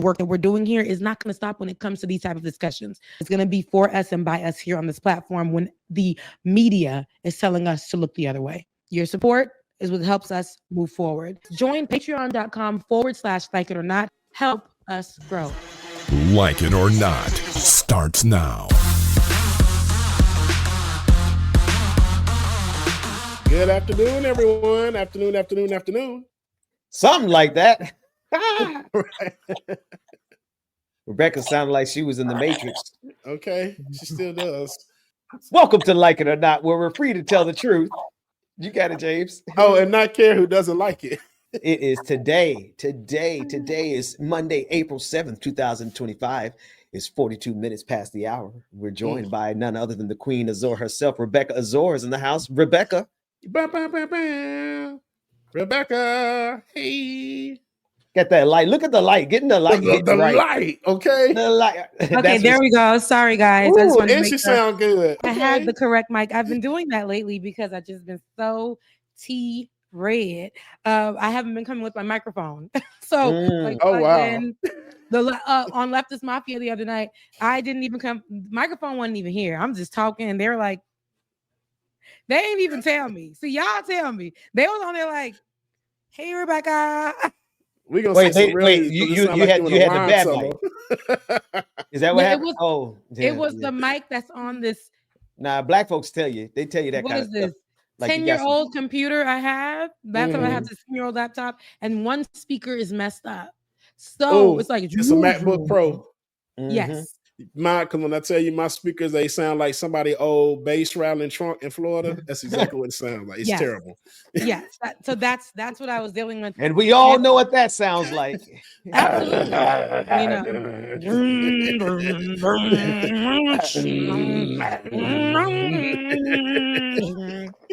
work that we're doing here is not going to stop when it comes to these type of discussions. It's going to be for us and by us here on this platform when the media is telling us to look the other way. Your support is what helps us move forward. Join patreon.com/like it or not. Help us grow. Like It or Not starts now. Good afternoon, everyone. Afternoon. Something like that. Rebecca sounded like she was in the Matrix. Okay, she still does. Welcome to Like It or Not, where we're free to tell the truth. You got it, James. Oh, and not care who doesn't like it. It is today. Today is Monday, April 7th, 2025. It's 42 minutes past the hour. We're joined by none other than the Queen Azor herself. Rebecca Azor is in the house. Rebecca. Rebecca, hey. Get that light. Look at the light. Getting the light. The right. light, okay? The light. Okay, there we go. Sorry, guys. Ooh, I just wanted to and make she sure sound good. I had the correct mic. I've been doing that lately because I've just been so red. I haven't been coming with my microphone. So wow. On Leftist Mafia the other night, I didn't even come. Microphone wasn't even here. I'm just talking, and they're like, they ain't even tell me. See, y'all tell me. They was on there like, "Hey, Rebecca." We gonna wait. you had the bad mic. Is that what happened? It was the mic that's on this. Nah, black folks tell you. They tell you that what kind is of this? stuff. Like 10-year-old computer I have. That's why I have this 10-year-old laptop, and one speaker is messed up. So it's like it's a MacBook Pro. Yes. Mine, because when I tell you my speakers, they sound like somebody old bass rattling trunk in Florida. That's exactly what it sounds like. It's terrible. Yes. So that's what I was dealing with. And we all know what that sounds like. Absolutely.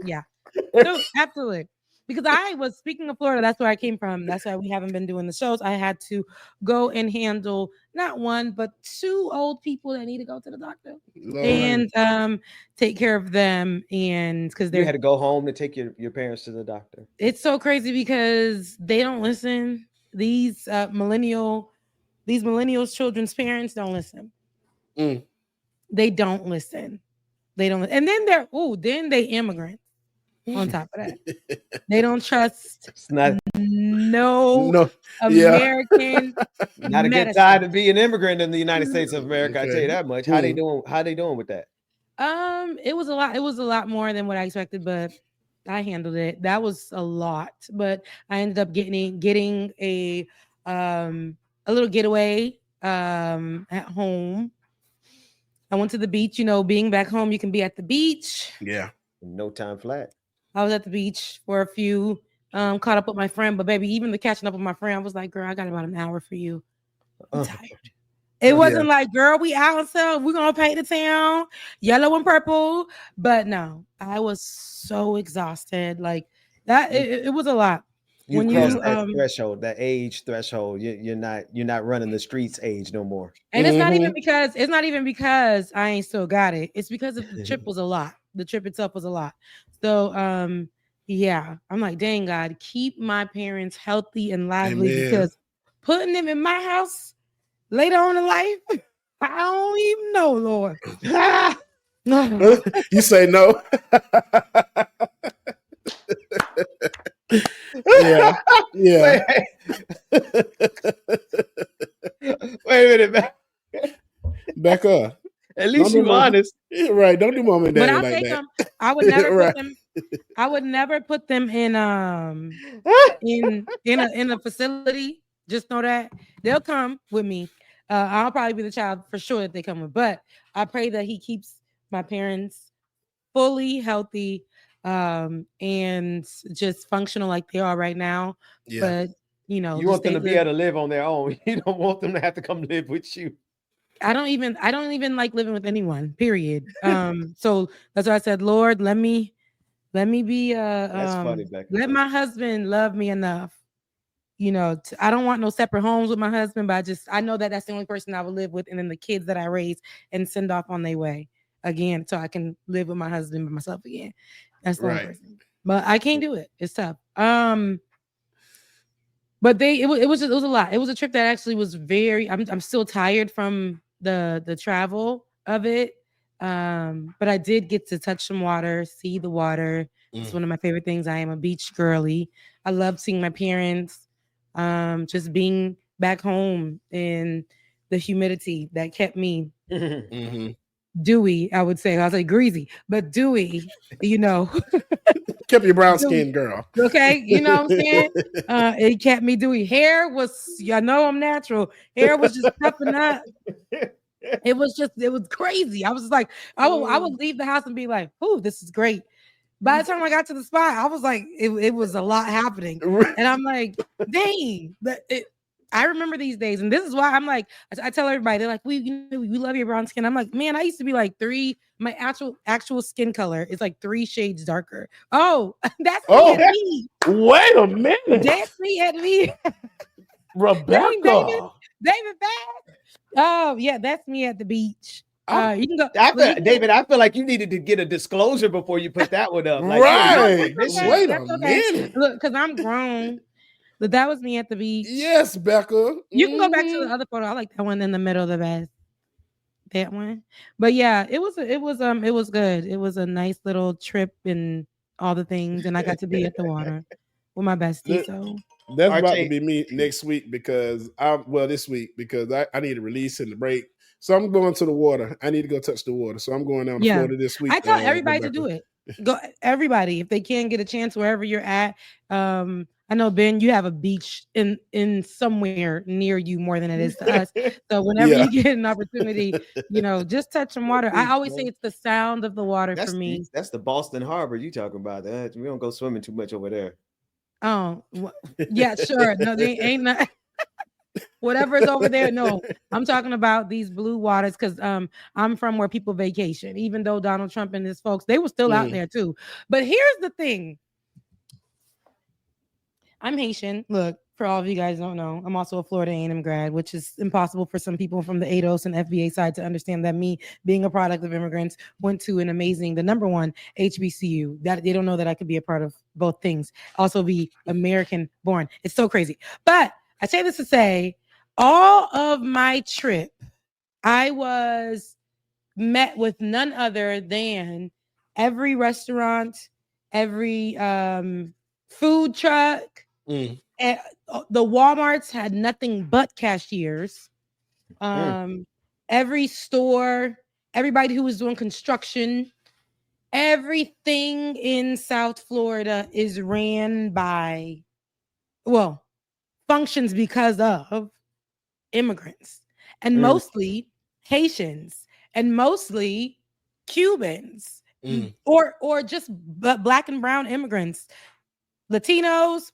Yeah. So absolutely. Because I was speaking of Florida, that's where I came from. That's why we haven't been doing the shows. I had to go and handle not one, but two old people that need to go to the doctor and take care of them. And because they had to go home to take your parents to the doctor. It's so crazy because they don't listen. These millennials' children's parents don't listen. They don't listen. And then they immigrants. On top of that, they don't trust no American. Not a good time to be an immigrant in the United States of America. I tell you that much. How they doing? How they doing with that? It was a lot. It was a lot more than what I expected, but I handled it. That was a lot, but I ended up getting a little getaway at home. I went to the beach. Being back home, you can be at the beach. Yeah, no time flat. I was at the beach for a few, caught up with my friend, but baby, even the catching up with my friend, I was like, girl, I got about an hour for you. I'm tired. It wasn't like, girl, we out, so we're going to paint the town yellow and purple. But no, I was so exhausted. Like that, it was a lot. You crossed that threshold, that age threshold. You're not running the streets age no more. And it's not even because I ain't still got it. It's because the trip was a lot. The trip itself was a lot. So I'm like, dang God, keep my parents healthy and lively. Amen. Because putting them in my house later on in life, I don't even know, Lord. You say no. Yeah. Wait a minute, back up. At least you're honest. Right. Don't do mom and dad like that. Them. I would never put them. I would never put them in a facility. Just know that they'll come with me. I'll probably be the child for sure that they come with. But I pray that he keeps my parents fully healthy and just functional like they are right now. Yeah. But you want them to be able to live on their own. You don't want them to have to come live with you. I don't even like living with anyone, period. So that's why I said, Lord, let me be that's funny, Becky. Let my husband love me enough. I don't want no separate homes with my husband, but I know that that's the only person I would live with, and then the kids that I raise and send off on their way again, so I can live with my husband by myself again. That's the only person. But I can't do it. It's tough. But But it was a lot. It was a trip that actually was very. I'm still tired from the travel of it. But I did get to touch some water, see the water. It's one of my favorite things. I am a beach girly. I love seeing my parents. Just being back home in the humidity that kept me dewy. I would say. I'll say greasy, but dewy. You know. Kept your brown skin, girl. Okay, you know what I'm saying? It kept me dewy. Hair was, I know I'm natural. Hair was just puffing up. It was crazy. I was just like, I would leave the house and be like, "Ooh, this is great." By the time I got to the spot, I was like, it was a lot happening, and I'm like, dang, I remember these days, and this is why I'm like, I tell everybody, they're like, we love your brown skin. I'm like, man, I used to be like 3. My actual skin color is like 3 shades darker. Oh, that's me at me. Wait a minute, that's me at me. Rebecca, David Bass. Oh yeah, that's me at the beach. You can go. David, I feel like you needed to get a disclosure before you put that one up. Like, right? Wait a minute. Look, because I'm grown. But that was me at the beach. Yes, Becca. You can go back to the other photo. I like that one in the middle the best. That one. But yeah, it was good. It was a nice little trip and all the things, and I got to be at the water with my bestie. So that's about to be me next week because this week because I need a release in the break. So I'm going to the water. I need to go touch the water. So I'm going down to Florida this week. I tell everybody to do it. Go, everybody, if they can get a chance wherever you're at. I know, Ben, you have a beach in somewhere near you more than it is to us. So whenever you get an opportunity, just touch some water. I always say it's the sound of the water for me. That's the Boston Harbor you talking about. We don't go swimming too much over there. Oh, yeah, sure. No, they ain't not. Whatever is over there. No, I'm talking about these blue waters because I'm from where people vacation. Even though Donald Trump and his folks, they were still out there too. But here's the thing. I'm Haitian. Look, for all of you guys don't know, I'm also a Florida A&M grad, which is impossible for some people from the ADOS and FBA side to understand that me being a product of immigrants went to the number 1 HBCU. That they don't know that I could be a part of both things. Also be American born. It's so crazy. But I say this to say, all of my trip, I was met with none other than every restaurant, every food truck, and the Walmarts had nothing but cashiers. Every store, everybody who was doing construction, everything in South Florida is ran by, functions because of immigrants, and mostly Haitians, and mostly Cubans, or just black and brown immigrants, Latinos,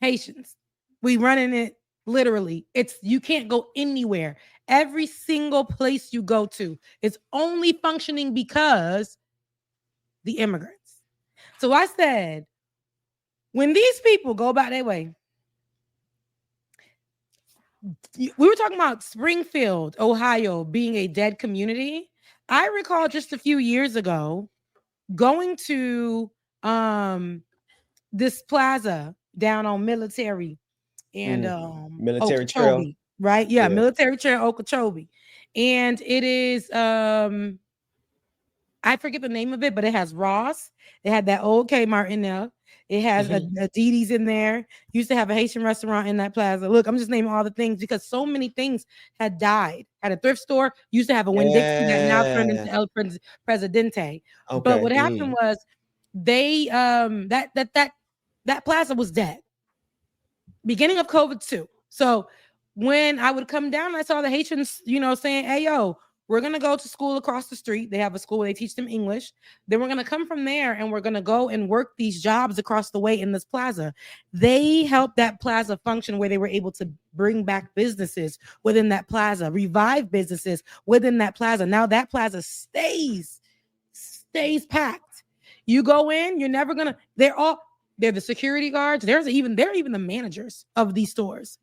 Haitians. We running it literally. You can't go anywhere. Every single place you go to is only functioning because the immigrants. So I said, when these people go about their way, we were talking about Springfield, Ohio being a dead community. I recall just a few years ago going to this plaza down on Military and Military Okeechobee, Trail, right? Yeah, Military Trail, Okeechobee, and it is I forget the name of it, but it has Ross. It had that old Kmart in there. It has a Diddy's in there. Used to have a Haitian restaurant in that plaza. Look, I'm just naming all the things because so many things had died. Had a thrift store. Used to have a Winn-Dixie that now turned into El Presidente. Okay. But what happened was they that plaza was dead. Beginning of COVID too. So when I would come down, I saw the Haitians, saying, "Hey, yo, we're going to go to school across the street." They have a school where they teach them English. Then we're going to come from there and we're going to go and work these jobs across the way in this plaza. They helped that plaza function where they were able to bring back businesses within that plaza, revive businesses within that plaza. Now that plaza stays packed. You go in, you're never going to, they're the security guards. They're even the managers of these stores.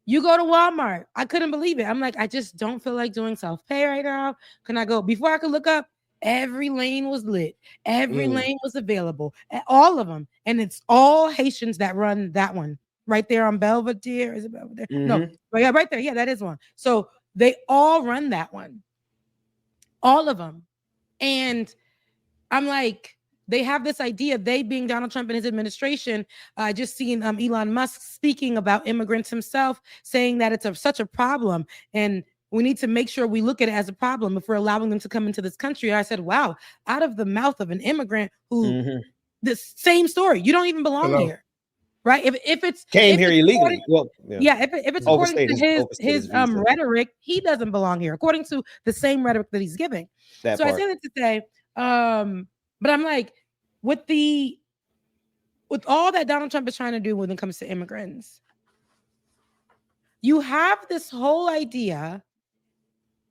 You go to Walmart. I couldn't believe it. I'm like, I just don't feel like doing self-pay right now. Can I go? Before I could look up, every lane was lit. Every lane was available. All of them. And it's all Haitians that run that one. right there on Belvedere. Is it Belvedere? Mm-hmm. No, but yeah, right there. Yeah, that is one. So they all run that one, all of them, and I'm like, they have this idea, they being Donald Trump and his administration. I just seen Elon Musk speaking about immigrants himself, saying that it's such a problem, and we need to make sure we look at it as a problem if we're allowing them to come into this country. I said, wow, out of the mouth of an immigrant who, the same story, you don't even belong here, right? If it's came here illegally, well, if it's according to his rhetoric, he doesn't belong here according to the same rhetoric that he's giving. I say that to say, but I'm like, with all that Donald Trump is trying to do when it comes to immigrants, you have this whole idea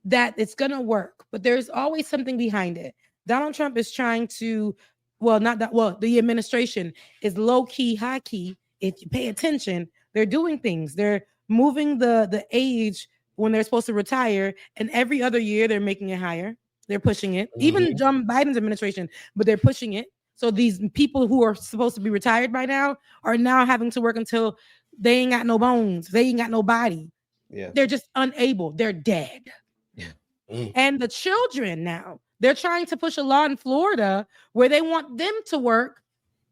that it's gonna work, but there's always something behind it. Donald Trump is trying to, the administration is low key, high key. If you pay attention, they're doing things. They're moving the age when they're supposed to retire, and every other year they're making it higher. They're pushing it. Even John Biden's administration, but they're pushing it. So these people who are supposed to be retired by now are now having to work until they ain't got no bones. They ain't got no body. Yeah. They're just unable. They're dead. Yeah. And the children now, they're trying to push a law in Florida where they want them to work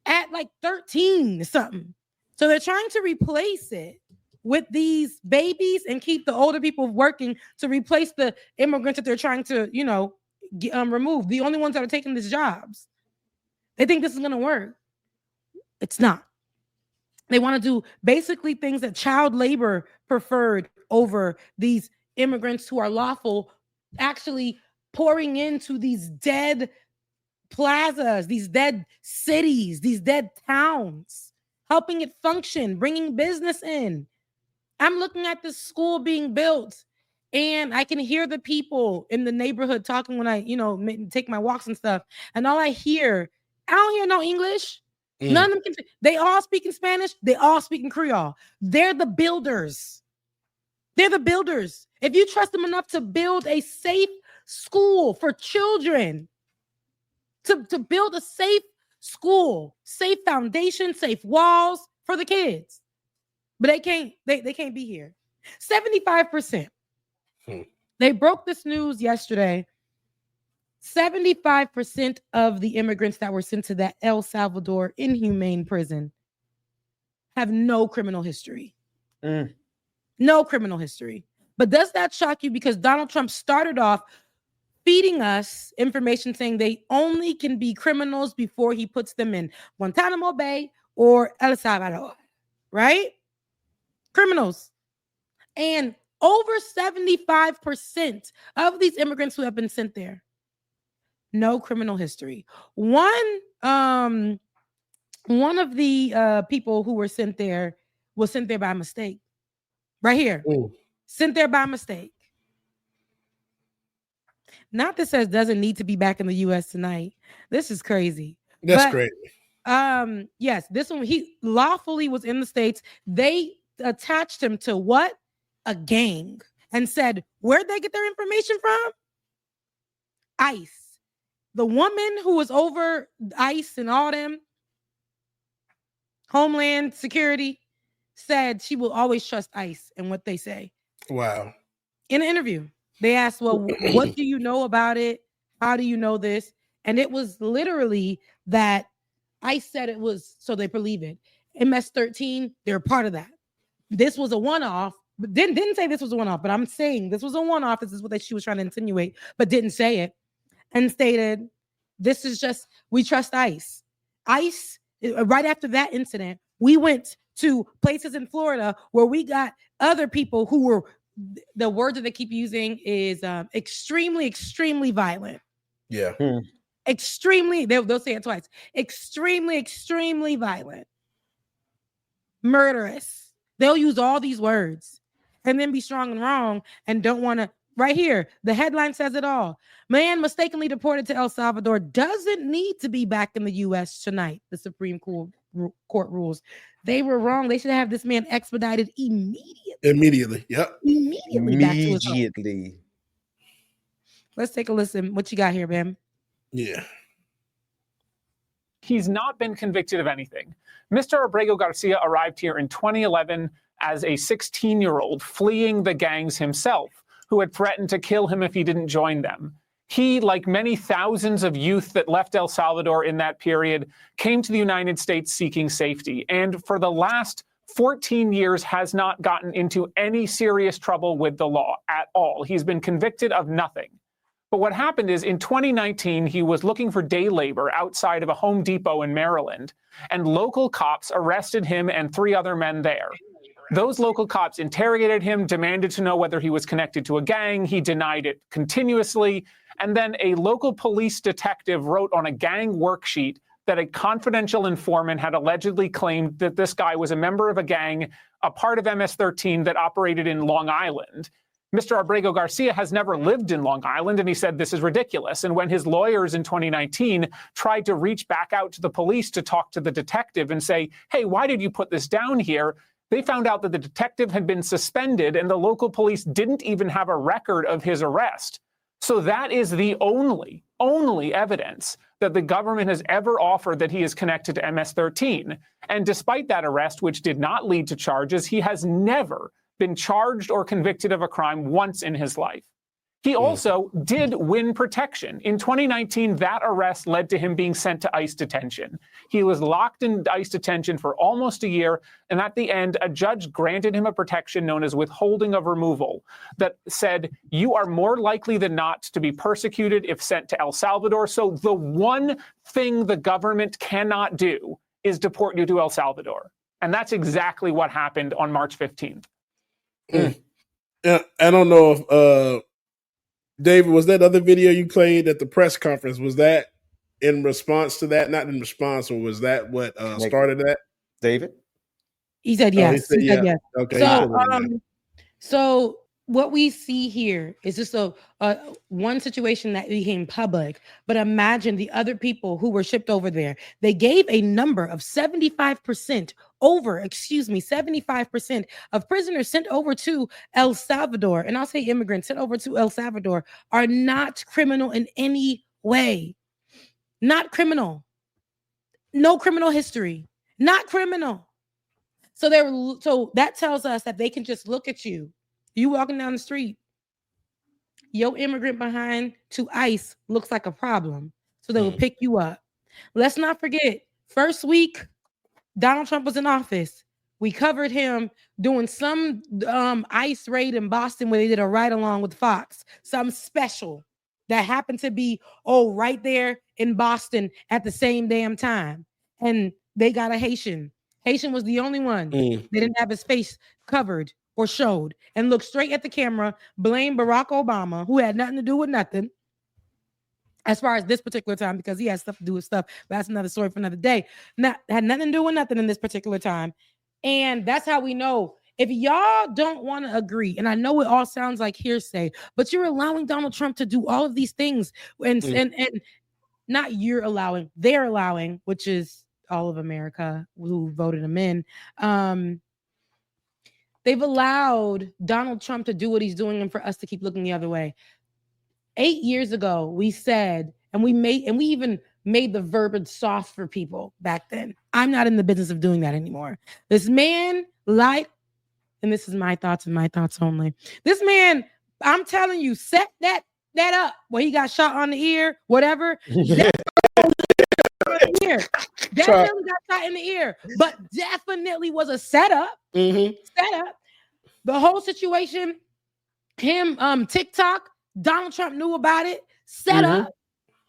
at like 13 or something. So they're trying to replace it with these babies and keep the older people working to replace the immigrants that they're trying to, remove. The only ones that are taking these jobs. They think this is going to work. It's not. They want to do basically things that child labor preferred over these immigrants who are lawful, actually pouring into these dead plazas, these dead cities, these dead towns, helping it function, bringing business in. I'm looking at this school being built, and I can hear the people in the neighborhood talking when I, take my walks and stuff. And all I don't hear no English. None of them they all speak in Spanish. They all speak in Creole. They're the builders. If you trust them enough to build a safe school for children, to build a safe school, safe foundation, safe walls for the kids, but they can't be here. 75%. They broke this news yesterday. 75% of the immigrants that were sent to that El Salvador inhumane prison have no criminal history. No criminal history. But does that shock you? Because Donald Trump started off feeding us information saying they only can be criminals before he puts them in Guantanamo Bay or El Salvador, right? Criminals. And over 75% of these immigrants who have been sent there, no criminal history. One of the people who were sent there was sent there by mistake. Right here. Sent there by mistake. Not that says doesn't need to be back in the U.S. tonight. This is crazy. That's great. Yes, this one, he lawfully was in the States. They attached him to what? A gang, and said, where'd they get their information from? ICE. The woman who was over ICE and all them, Homeland Security, said she will always trust ICE and what they say. Wow. In an interview, they asked, well, what do you know about it? How do you know this? And it was literally that ICE said it was, so they believe it. MS-13, they're part of that. This was a one-off, but didn't say this was a one-off, but I'm saying this was a one-off. This is what she was trying to insinuate, but didn't say it. And stated, this is just, we trust ICE. ICE, right after that incident, we went to places in Florida where we got other people who were, the word that they keep using is extremely, extremely violent. Yeah. Extremely, they'll say it twice. Extremely, extremely violent. Murderous. They'll use all these words and then be strong and wrong and don't want to. Right here, the headline says it all. Man mistakenly deported to El Salvador doesn't need to be back in the U.S. tonight, the Supreme Court rules. They were wrong. They should have this man expedited immediately. Yep. Immediately. Let's take a listen. What you got here, man? Yeah. he's not been convicted of anything. Mr. Abrego Garcia arrived here in 2011 as a 16-year-old fleeing the gangs himself, who had threatened to kill him if he didn't join them. He, like many thousands of youth that left El Salvador in that period, came to the United States seeking safety, and for the last 14 years has not gotten into any serious trouble with the law at all. He's been convicted of nothing. But what happened is in 2019, he was looking for day labor outside of a Home Depot in Maryland, and local cops arrested him and 3 other men there. Those local cops interrogated him, demanded to know whether he was connected to a gang. He denied it continuously. And then a local police detective wrote on a gang worksheet that a confidential informant had allegedly claimed that this guy was a member of a gang, a part of MS-13 that operated in Long Island. Mr. Abrego Garcia has never lived in Long Island, and he said this is ridiculous. And when his lawyers in 2019 tried to reach back out to the police to talk to the detective and say, hey, why did you put this down here? They found out that the detective had been suspended and the local police didn't even have a record of his arrest. So that is the only evidence that the government has ever offered that he is connected to MS-13. And despite that arrest, which did not lead to charges, he has never been charged or convicted of a crime once in his life. He also did win protection. In 2019, that arrest led to him being sent to ICE detention. He was locked in ICE detention for almost a year, and at the end, a judge granted him a protection known as withholding of removal that said, you are more likely than not to be persecuted if sent to El Salvador. So the one thing the government cannot do is deport you to El Salvador. And that's exactly what happened on March 15th. Yeah, I don't know if David, was that other video you played at the press conference, was that in response to that? Not in response, or was that what started that? David? He said yes. He said yes. Okay. So what we see here is just one situation that became public, but imagine the other people who were shipped over there. They gave a number of 75% of prisoners sent over to El Salvador, and I'll say immigrants sent over to El Salvador, are not criminal in any way. Not criminal. No criminal history. Not criminal. So that tells us that they can just look at you. You walking down the street, your immigrant behind to ICE looks like a problem. So they will pick you up. Let's not forget, first week, Donald Trump was in office. We covered him doing some ICE raid in Boston where they did a ride along with Fox. Some special that happened to be, right there in Boston at the same damn time. And they got a Haitian. Haitian was the only one. They didn't have his face covered or showed, and looked straight at the camera, blamed Barack Obama, who had nothing to do with nothing, as far as this particular time, because he has stuff to do with stuff, but that's another story for another day. Had nothing to do with nothing in this particular time. And that's how we know, if y'all don't want to agree, and I know it all sounds like hearsay, but you're allowing Donald Trump to do all of these things, and not you're allowing, they're allowing, which is all of America who voted him in. They've allowed Donald Trump to do what he's doing and for us to keep looking the other way. 8 years ago, we said, and we even made the verbiage soft for people back then. I'm not in the business of doing that anymore. This man lied, and this is my thoughts and my thoughts only. This man, I'm telling you, set that up where he got shot on the ear, whatever. Definitely got shot in the ear, but definitely was a setup. Setup. The whole situation, him, TikTok, Donald Trump knew about it. Set up.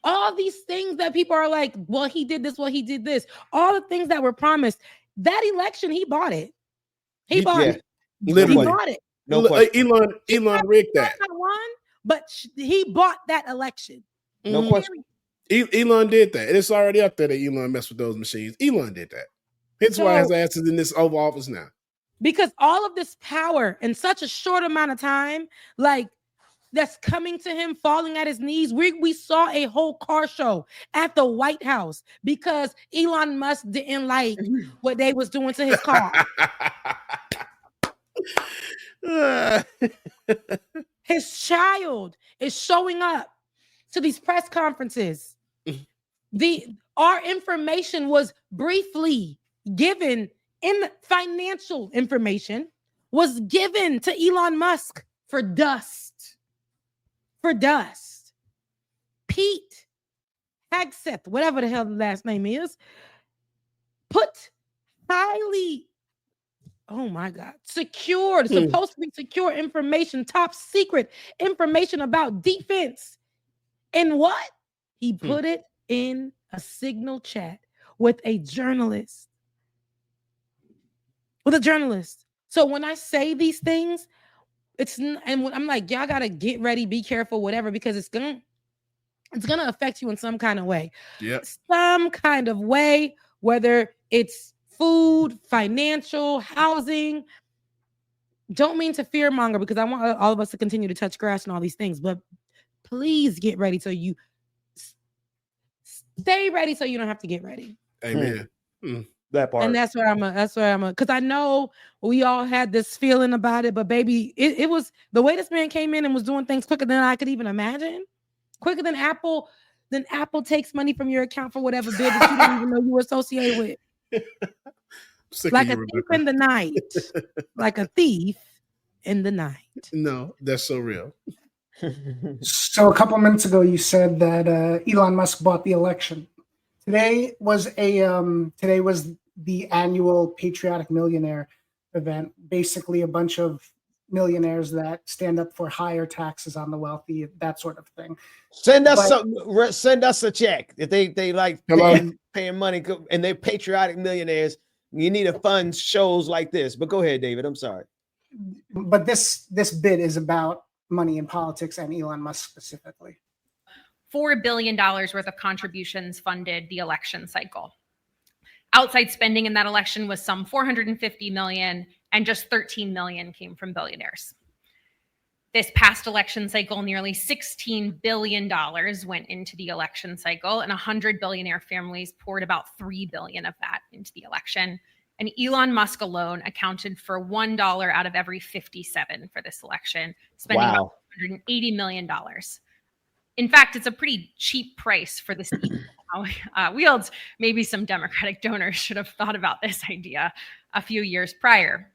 All these things that people are like, well, he did this, well, he did this. All the things that were promised. That election, he bought it. He bought it. Literally. He bought it. No, Elon rigged that. Not won, but he bought that election. No question. Elon did that. It's already up there that Elon messed with those machines. Elon did that. Hence why his ass is in this Oval Office now. Because all of this power in such a short amount of time, like, that's coming to him, falling at his knees. We saw a whole car show at the White House because Elon Musk didn't like what they was doing to his car. His child is showing up to these press conferences. Our information was briefly given, in financial information was given to Elon Musk for dust. For dust. Pete Hegseth, whatever the hell the last name is, put highly, oh my God, secured, supposed to be secure information, top secret information about defense. And what? He put it in a Signal chat with a journalist. So when I say these things, and when I'm like, y'all gotta get ready, be careful, whatever, because it's gonna affect you in some kind of way. Some kind of way, whether it's food, financial, housing. Don't mean to fearmonger, because I want all of us to continue to touch grass and all these things, but please get ready so you stay ready so you don't have to get ready. Amen. That part. And that's where I'm because I know we all had this feeling about it, but baby, it was the way this man came in and was doing things quicker than I could even imagine. Quicker than Apple takes money from your account for whatever bill that you didn't even know you were associated with. Like a thief in the night. Like a thief in the night. No, that's so real. So a couple minutes ago, you said that Elon Musk bought the election. Today was the annual Patriotic Millionaire event. Basically, a bunch of millionaires that stand up for higher taxes on the wealthy, that sort of thing. Send us a check if they like paying money and they're patriotic millionaires. You need to fund shows like this. But go ahead, David. I'm sorry. But this bit is about money in politics and Elon Musk specifically. $4 billion worth of contributions funded the election cycle. Outside spending in that election was some $450 million, and just $13 million came from billionaires. This past election cycle, nearly $16 billion went into the election cycle, and 100 billionaire families poured about $3 billion of that into the election. And Elon Musk alone accounted for $1 out of every 57 for this election, spending about $180 million. In fact, it's a pretty cheap price for the seat wields. Maybe some Democratic donors should have thought about this idea a few years prior.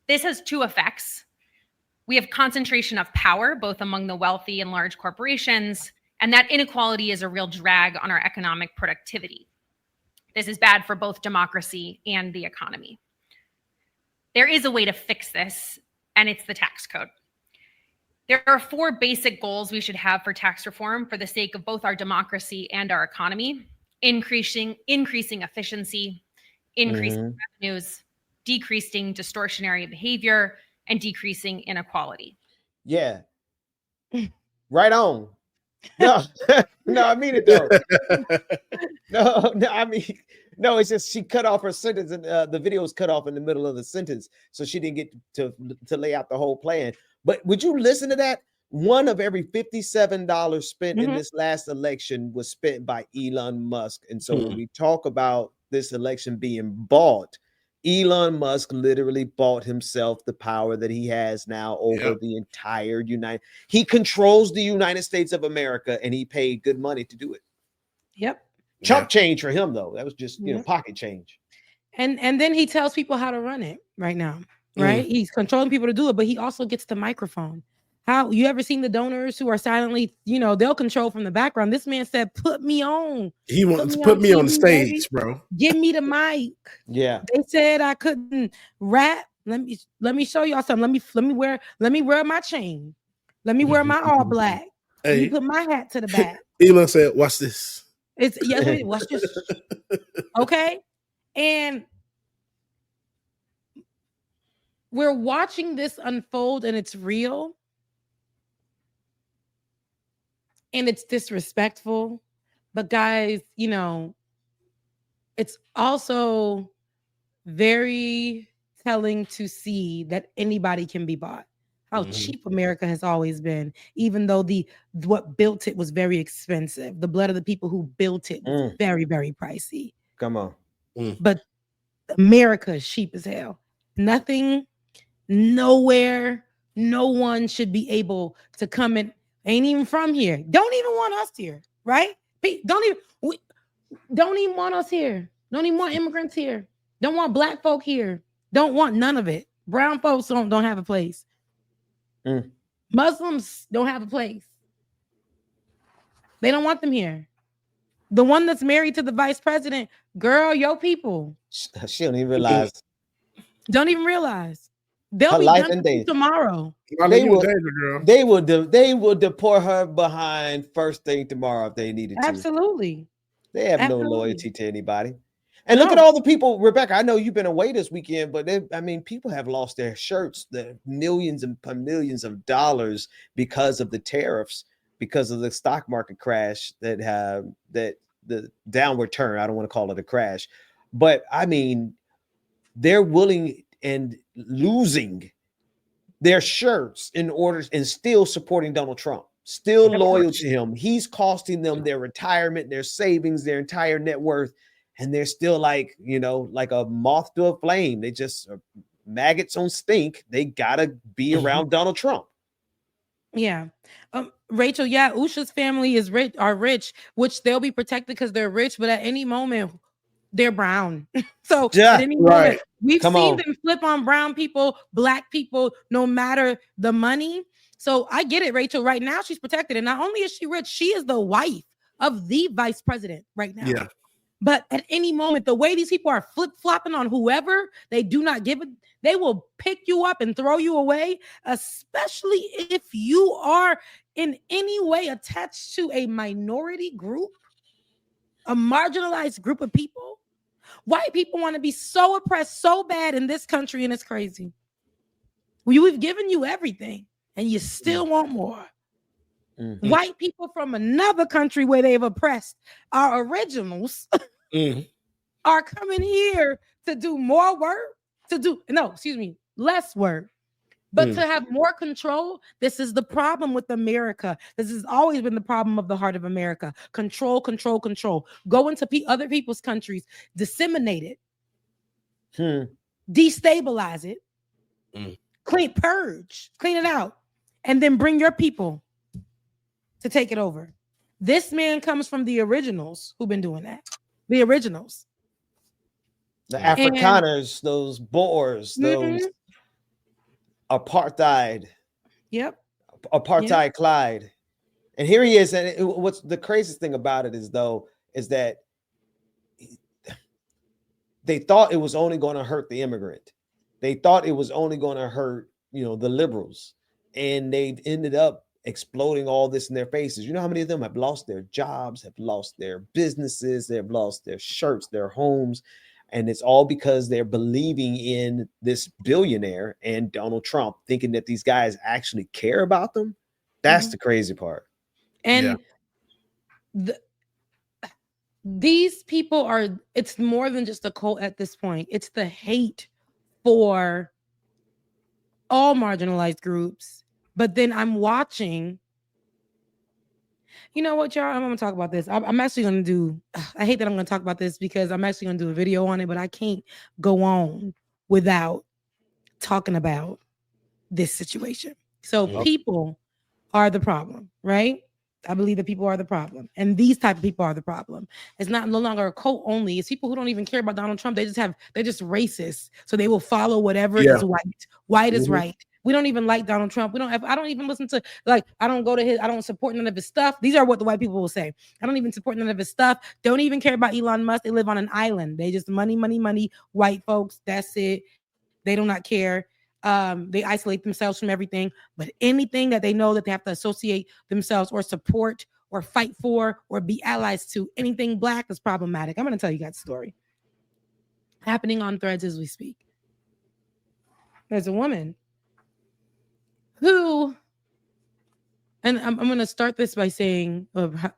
This has two effects. We have concentration of power, both among the wealthy and large corporations, and that inequality is a real drag on our economic productivity. This is bad for both democracy and the economy. There is a way to fix this, and it's the tax code. There are four basic goals we should have for tax reform for the sake of both our democracy and our economy: increasing efficiency, increasing revenues, decreasing distortionary behavior, and decreasing inequality. Yeah. Right on. No, I mean it though. No, it's just she cut off her sentence, and the video was cut off in the middle of the sentence, so she didn't get to lay out the whole plan. But would you listen to that? One of every $57 spent in this last election was spent by Elon Musk. And so when we talk about this election being bought, Elon Musk literally bought himself the power that he has now over the entire he controls the United States of America, and he paid good money to do it. Chump change for him though. That was just, pocket change. And then he tells people how to run it right now, right? He's controlling people to do it, but he also gets the microphone. How you ever seen the donors who are silently, they'll control from the background. This man said, put me on. He wants to put me on the stage, bro. Give me the mic. Yeah. They said I couldn't rap. Let me show y'all something. Let me wear my chain. Let me wear my all black. Let me put my hat to the back. Elon said, watch this. Watch this. Okay. And we're watching this unfold, and it's real. And it's disrespectful. But guys, it's also very telling to see that anybody can be bought. How cheap America has always been, even though what built it was very expensive. The blood of the people who built it was very, very pricey. Come on. But America is cheap as hell. Nothing, nowhere, no one should be able to come in. Ain't even from here. Don't even want us here, right? Don't even want us here. Don't even want immigrants here. Don't want black folk here. Don't want none of it. Brown folks don't have a place. Muslims don't have a place. They don't want them here. The one that's married to the vice president, girl, your people. She don't even realize. Don't even realize. They'll Her be life done and danger. tomorrow. They will deport her behind first thing tomorrow if they needed to. Absolutely. They have no loyalty to anybody. And look at all the people, Rebecca. I know you've been away this weekend, but people have lost their shirts, the millions and millions of dollars because of the tariffs, because of the stock market crash that the downward turn. I don't want to call it a crash, but I mean, they're willing and losing their shirts in order and still supporting Donald Trump, still loyal to him. He's costing them their retirement, their savings, their entire net worth. And they're still like a moth to a flame. They just maggots on stink. They gotta be around Donald Trump. Yeah. Rachel, yeah, Usha's family are rich, which they'll be protected because they're rich, but at any moment they're brown. So at any moment, we've seen them flip on brown people, black people, no matter the money. So I get it, Rachel. Right now she's protected. And not only is she rich, she is the wife of the vice president right now. Yeah. But at any moment, the way these people are flip-flopping on whoever, they do not give it. They will pick you up and throw you away, especially if you are in any way attached to a minority group, a marginalized group of people. White people want to be so oppressed so bad in this country, and it's crazy. We've given you everything, and you still want more. Mm-hmm. White people from another country where they've oppressed our originals are coming here to do more work, less work, but to have more control. This is the problem with America. This has always been the problem of the heart of America. Control, control, control. Go into other people's countries, disseminate it, destabilize it, clean it out, and then bring your people to take it over. This man comes from the originals who've been doing that. The originals. The Afrikaners, those Boers, those apartheid. Yep. Apartheid Clyde. And here he is. And what's the craziest thing about it is that they thought it was only going to hurt the immigrant. They thought it was only going to hurt, the liberals. And they've ended up exploding all this in their faces. You know how many of them have lost their jobs, have lost their businesses, they've lost their shirts, their homes, and it's all because they're believing in this billionaire and Donald Trump, thinking that these guys actually care about them. That's the crazy part. And these people it's more than just a cult at this point. It's the hate for all marginalized groups. But then I'm watching, you know what, y'all? I'm going to talk about this. I'm actually going to do, I hate that I'm going to talk about this because I'm actually going to do a video on it, but I can't go on without talking about this situation. So people are the problem, right? I believe that people are the problem. And these type of people are the problem. It's no longer a cult only. It's people who don't even care about Donald Trump. They're just racist. So they will follow whatever is white. White is right. We don't even like Donald Trump. I don't even listen to, I don't support none of his stuff. These are what the white people will say. I don't even support none of his stuff. Don't even care about Elon Musk. They live on an island. They just money, money, money. White folks. That's it. They do not care. They isolate themselves from everything, but anything that they know that they have to associate themselves or support or fight for or be allies to, anything black is problematic. I'm going to tell you guys a story happening on Threads as we speak. There's a woman who, and I'm going to start this by saying,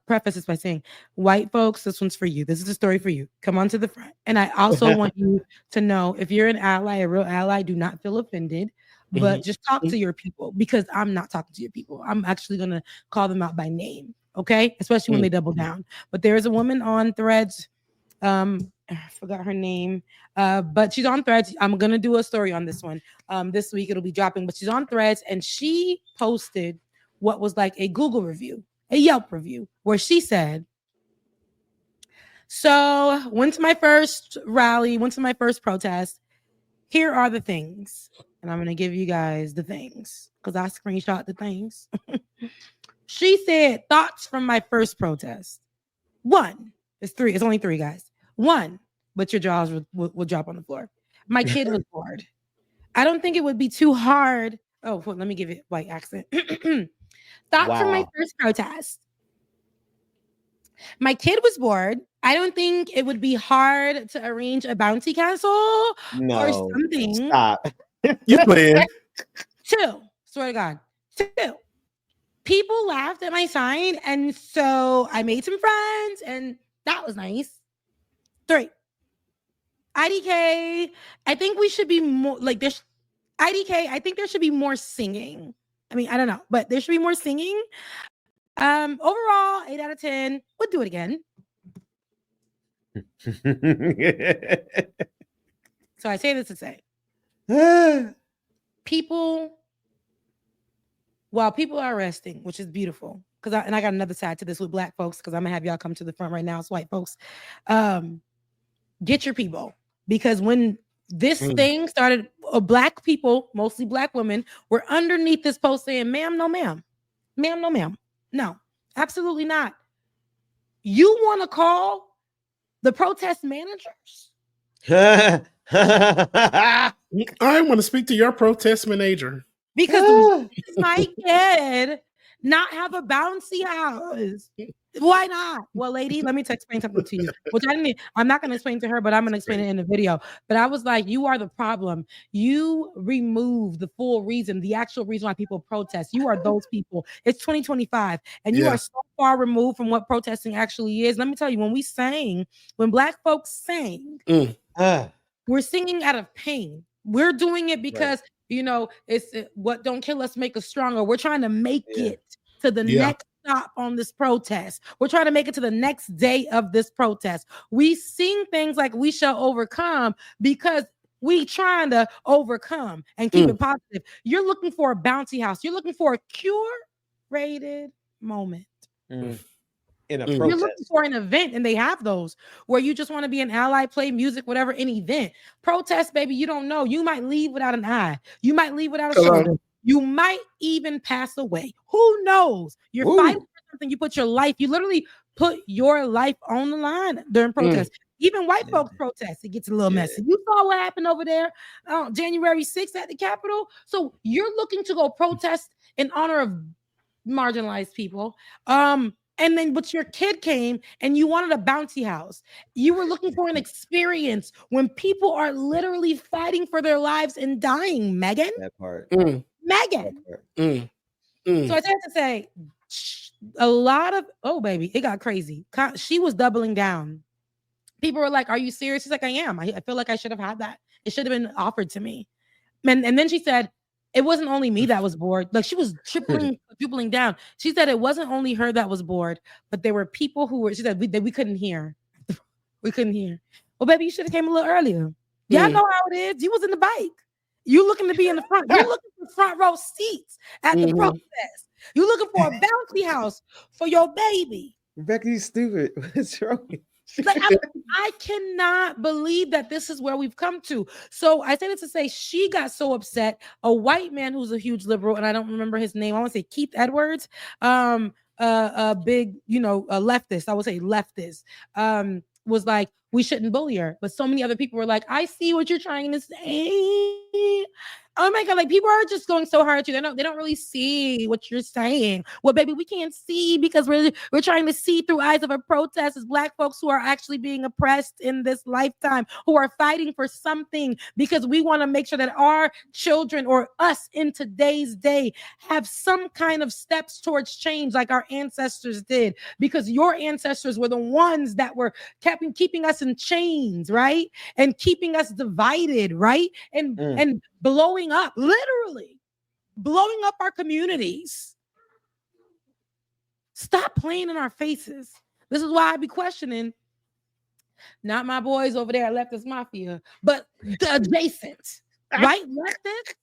preface this by saying, white folks, this one's for you. This is a story for you. Come on to the front. And I also want you to know, if you're an ally, a real ally, do not feel offended, but just talk to your people, because I'm not talking to your people. I'm actually going to call them out by name. Okay. Especially when they double down. But there is a woman on Threads. I forgot her name, but she's on Threads. I'm going to do a story on this one. This week it'll be dropping, but she's on Threads, and she posted what was like a Google review, a Yelp review, where she said, So went to my first rally, went to my first protest. Here are the things. And I'm going to give you guys the things because I screenshot the things. She said, thoughts from my first protest. 1, it's only 3 guys. 1, but your jaws will drop on the floor. My kid was bored. I don't think it would be too hard. Oh, well, let me give it white accent. Thoughts from my first protest. My kid was bored. I don't think it would be hard to arrange a bouncy castle or something. Stop. You playing? 2, swear to God. 2, people laughed at my sign, and so I made some friends, and that was nice. 3, IDK. I think we should be more like this. IDK. I think there should be more singing. I mean, I don't know, but there should be more singing. Overall, 8 out of 10. Would do it again. So I say this to say, while people are resting, which is beautiful, because I got another side to this with Black folks, because I'm gonna have y'all come to the front right now. It's white folks. Get your people, because when this thing started, Black people, mostly Black women, were underneath this post saying, "Ma'am, no, ma'am, ma'am, no, ma'am, no, absolutely not." You want to call the protest managers? I want to speak to your protest manager. Because my kid not have a bouncy house. Why not? Well, lady, let me explain something to you. Which I'm not going to explain to her, but I'm going to explain it in the video. But I was like, you are the problem. You remove the full reason, the actual reason why people protest. You are those people. It's 2025, and you are so far removed from what protesting actually is. Let me tell you, when Black folks sang, we're singing out of pain. We're doing it because it's what don't kill us make us stronger. We're trying to make it to the next stop on this protest. We're trying to make it to the next day of this protest. We sing things like "we shall overcome" because we trying to overcome and keep it positive. You're looking for a bouncy house. You're looking for a curated moment. In a protest. You're looking for an event, and they have those where you just want to be an ally, play music, whatever, an event. Protest, baby, you don't know. You might leave without an eye. You might leave without a shoulder. You might even pass away. Who knows? You're fighting for something. You put your life, you literally put your life on the line during protest. Even white folks protest. It gets a little messy. You saw what happened over there January 6th at the Capitol. So you're looking to go protest in honor of marginalized people. And then, but your kid came and you wanted a bouncy house. You were looking for an experience when people are literally fighting for their lives and dying, Megan. That part. Megan. That part. So I have to say, a lot of, baby, it got crazy. She was doubling down. People were like, "Are you serious?" She's like, "I am. I feel like I should have had that. It should have been offered to me." And then she said, it wasn't only me that was bored. Like, she was tripling down. She said it wasn't only her that was bored, but there were people who were, she said, we couldn't hear. We couldn't hear. Well, baby, you should have came a little earlier. Y'all know how it is. You was in the bike. You looking to be in the front. You're looking for front row seats at the protest. You're looking for a bouncy house for your baby. Rebecca, you stupid. What's wrong? Like, I cannot believe that this is where we've come to. So I said it to say she got so upset. A white man who's a huge liberal, and I don't remember his name. I want to say Keith Edwards, a big, a leftist. I would say leftist. Was like, we shouldn't bully her. But so many other people were like, I see what you're trying to say. Oh my God, like, people are just going so hard at you. They don't really see what you're saying. Well, baby, we can't see because we're trying to see through eyes of a protest as Black folks who are actually being oppressed in this lifetime, who are fighting for something, because we want to make sure that our children or us in today's day have some kind of steps towards change like our ancestors did, because your ancestors were the ones that were keeping us in chains, right? And keeping us divided, right? And literally blowing up our communities. Stop playing in our faces. This is why I be questioning, not my boys over there at Leftist Mafia, but the adjacent, right? Leftist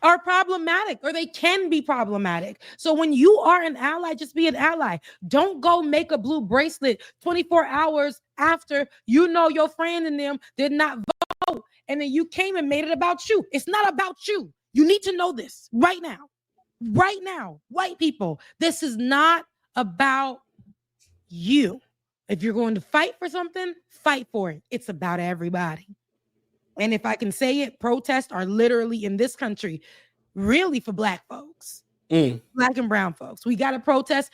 are problematic, or they can be problematic. So when you are an ally, just be an ally. Don't go make a blue bracelet 24 hours after you know your friend and them did not vote, and then you came and made it about you. It's not about you. You need to know this right now. Right now, white people, this is not about you. If you're going to fight for something, fight for it. It's about everybody. And if I can say it, protests are literally in this country really for Black folks, Black and brown folks. We got to protest.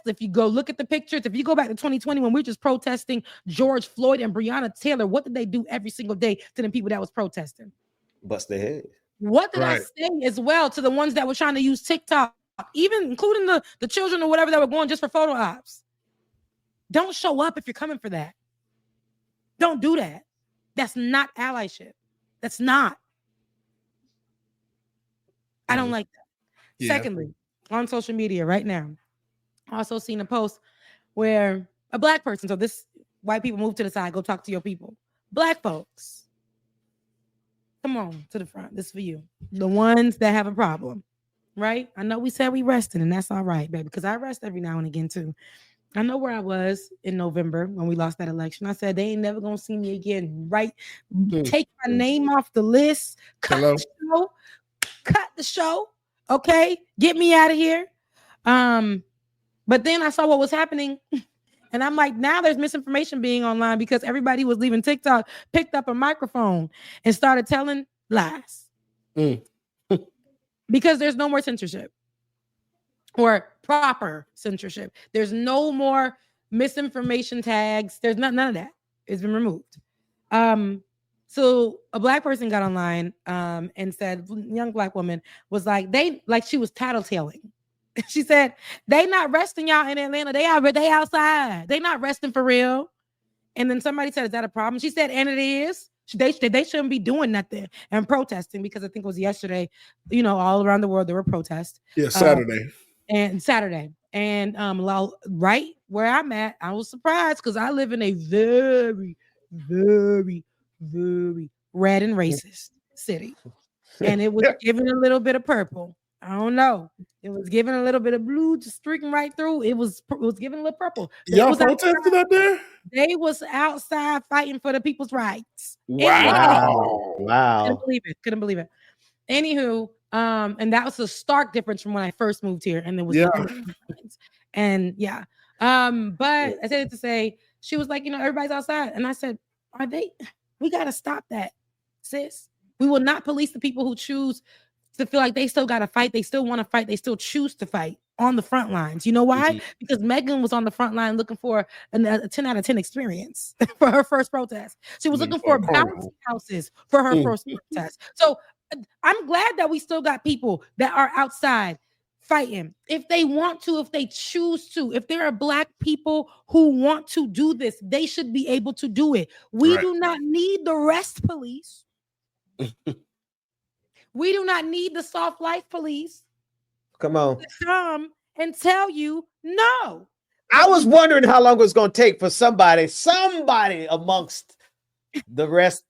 If you go look at the pictures, if you go back to 2020 when we were just protesting George Floyd and Breonna Taylor, what did they do every single day to the people that was protesting? Bust their head. What did I say as well to the ones that were trying to use TikTok, even including the children or whatever that were going just for photo ops? Don't show up if you're coming for that. Don't do that. That's not allyship. That's not. I don't like that. Yeah. Secondly, on social media right now, I also seen a post where a Black person, so this white people move to the side, go talk to your people. Black folks, come on to the front. This is for you. The ones that have a problem, right? I know we said we rested, and that's all right, baby, because I rest every now and again too. I know where I was in November when we lost that election. I said, they ain't never going to see me again, right? Take my name off the list. Cut the show. Okay? Get me out of here. But then I saw what was happening. And I'm like, now there's misinformation being online because everybody was leaving TikTok, picked up a microphone and started telling lies. Because there's no more censorship. Or proper censorship. There's no more misinformation tags. There's none of that. It's been removed. So a Black person got online and said, young Black woman was like, she was tattletaling. She said, they not resting y'all in Atlanta. They outside. They not resting for real. And then somebody said, is that a problem? She said, and it is. They shouldn't be doing nothing and protesting, because I think it was yesterday, all around the world there were protests. Yeah, Saturday. And right where I'm at, I was surprised because I live in a very, very, very red and racist city, and it was giving a little bit of purple. I don't know. It was giving a little bit of blue, just streaking right through. It was giving a little purple. Y'all protested out there? They was outside fighting for the people's rights. Wow. Couldn't believe it. Anywho. And that was a stark difference from when I first moved here, and there was but I said it to say, she was like, everybody's outside, and I said, are they? We got to stop that, sis. We will not police the people who choose to feel like they still got to fight. They still want to fight. They still choose to fight on the front lines. You know why? Because Megan was on the front line looking for a 10 out of 10 experience for her first protest. She was looking for bouncy houses for her first protest. So I'm glad that we still got people that are outside fighting. If they want to, if they choose to, if there are Black people who want to do this, they should be able to do it. We do not need the rest police. We do not need the soft life police. Come on. To come and tell you no. I was wondering how long it was going to take for somebody amongst the rest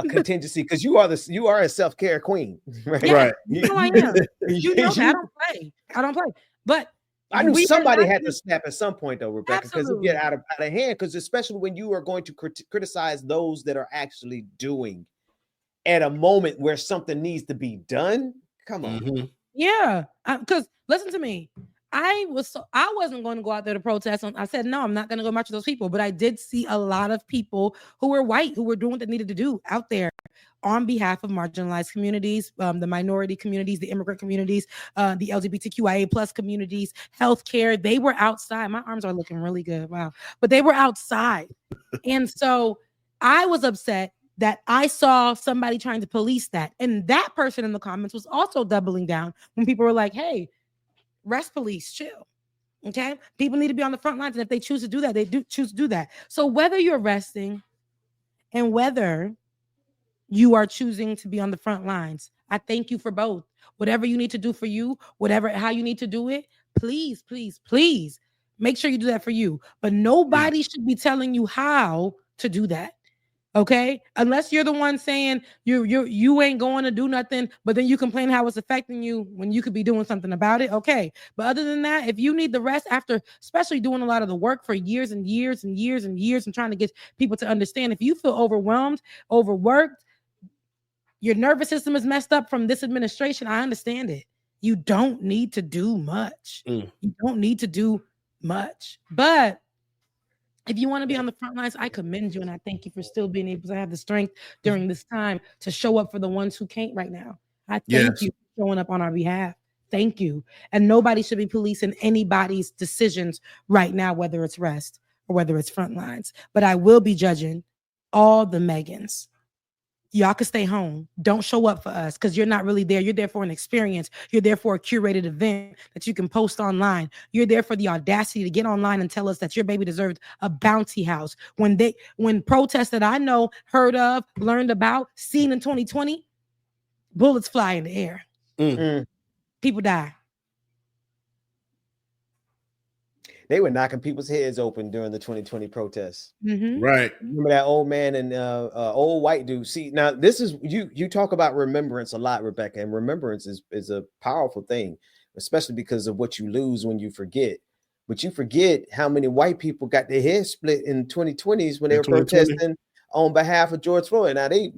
contingency, because you are a self-care queen, right? Yeah, I am. I don't play. But I knew somebody had to snap at some point, though, Rebecca, because it get out of hand. Because especially when you are going to criticize those that are actually doing at a moment where something needs to be done. Come on. Yeah, because listen to me. I wasn't going to go out there to protest. I said, no, I'm not going to go march with those people. But I did see a lot of people who were white, who were doing what they needed to do out there on behalf of marginalized communities, the minority communities, the immigrant communities, the LGBTQIA plus communities, healthcare. They were outside. My arms are looking really good. Wow. But they were outside. And so I was upset that I saw somebody trying to police that. And that person in the comments was also doubling down when people were like, hey, rest police, chill. Okay. People need to be on the front lines. And if they choose to do that, they do choose to do that. So whether you're resting and whether you are choosing to be on the front lines, I thank you for both. Whatever you need to do for you, how you need to do it, please, please, please make sure you do that for you. But nobody should be telling you how to do that. Okay, unless you're the one saying you ain't going to do nothing, but then you complain how it's affecting you when you could be doing something about it. Okay, but other than that, if you need the rest after, especially doing a lot of the work for years and years and years and years and trying to get people to understand, if you feel overwhelmed, overworked, your nervous system is messed up from this administration, I understand it. You don't need to do much. You don't need to do much, but if you want to be on the front lines, I commend you and I thank you for still being able to have the strength during this time to show up for the ones who can't right now. I thank you for showing up on our behalf. Thank you. And nobody should be policing anybody's decisions right now, whether it's rest or whether it's front lines. But I will be judging all the Megans. Y'all can stay home. Don't show up for us because you're not really there. You're there for an experience. You're there for a curated event that you can post online. You're there for the audacity to get online and tell us that your baby deserved a bounty house. When protests that I know, heard of, learned about, seen in 2020, bullets fly in the air. People die. They were knocking people's heads open during the 2020 protests. Right. Remember that old man and old white dude. See, now this is you talk about remembrance a lot, Rebecca, and remembrance is a powerful thing, especially because of what you lose when you forget. But you forget how many white people got their heads split in 2020s when they were protesting on behalf of George Floyd. Now they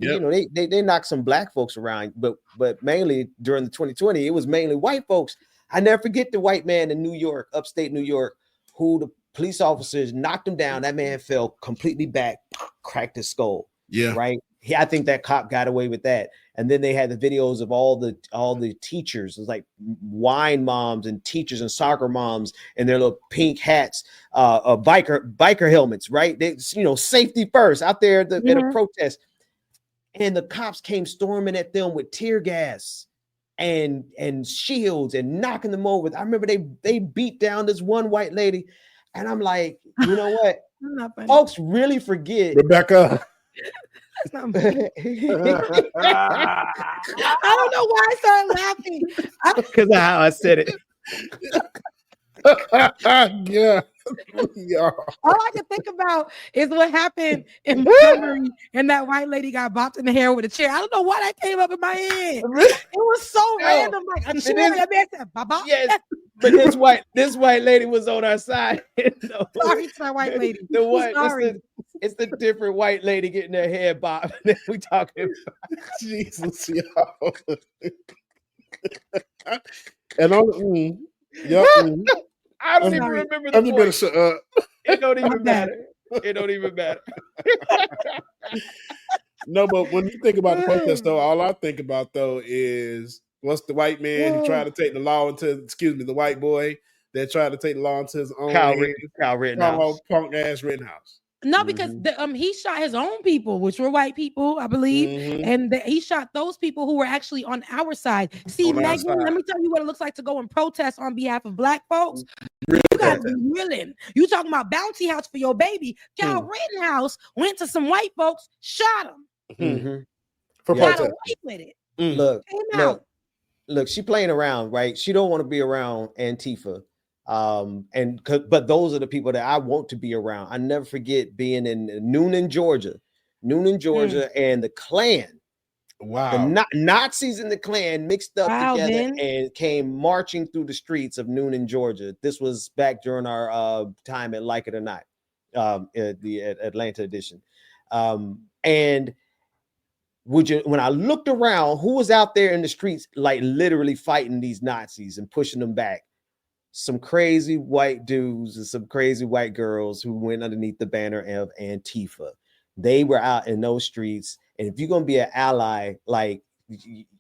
knocked some black folks around, but mainly during the 2020, it was mainly white folks. I never forget the white man in New York, upstate New York, who the police officers knocked him down. That man fell completely back, cracked his skull. Yeah. Right. I think that cop got away with that. And then they had the videos of all the teachers. It was like wine moms and teachers and soccer moms and their little pink hats, biker helmets. Right. They, safety first out there at a protest. And the cops came storming at them with tear gas and shields and knocking them over. I remember they beat down this one white lady, and I'm like, you know what? Folks really forget. Rebecca. I don't know why I started laughing. Because of how I said it. Yeah. All I can think about is what happened in Montgomery, and that white lady got bopped in the hair with a chair. I don't know why that came up in my head. It was so random. Like, I'm sure that man said, "Baba." Yes, but this white lady was on our side. So, sorry to that white lady. It's the different white lady getting her hair bopped. We talking about. Jesus, yo. And I don't even remember the voice. Better shut up. It don't even matter. It don't even matter. No, but when you think about the protest, though, all I think about though is what's the white man who tried to take the law into the white boy that tried to take the law into his own Kyle Rittenhouse. Punk ass Rittenhouse. No, because he shot his own people, which were white people, I believe, and he shot those people who were actually on our side. See, Megan, let me tell you what it looks like to go and protest on behalf of black folks. You gotta be willing. You talking about bounty house for your baby? Kyle Rittenhouse went to some white folks, shot them, for got protest. away with it. Look, she playing around, right? She don't want to be around Antifa. But those are the people that I want to be around. I never forget being in Noonan, Georgia, and the Klan. Wow. The Nazis and the Klan mixed up together and came marching through the streets of Noonan, Georgia. This was back during our time at Like It or Not, the Atlanta edition. And when I looked around, who was out there in the streets, like literally fighting these Nazis and pushing them back? Some crazy white dudes and some crazy white girls who went underneath the banner of Antifa. They were out in those streets. And if you're going to be an ally, like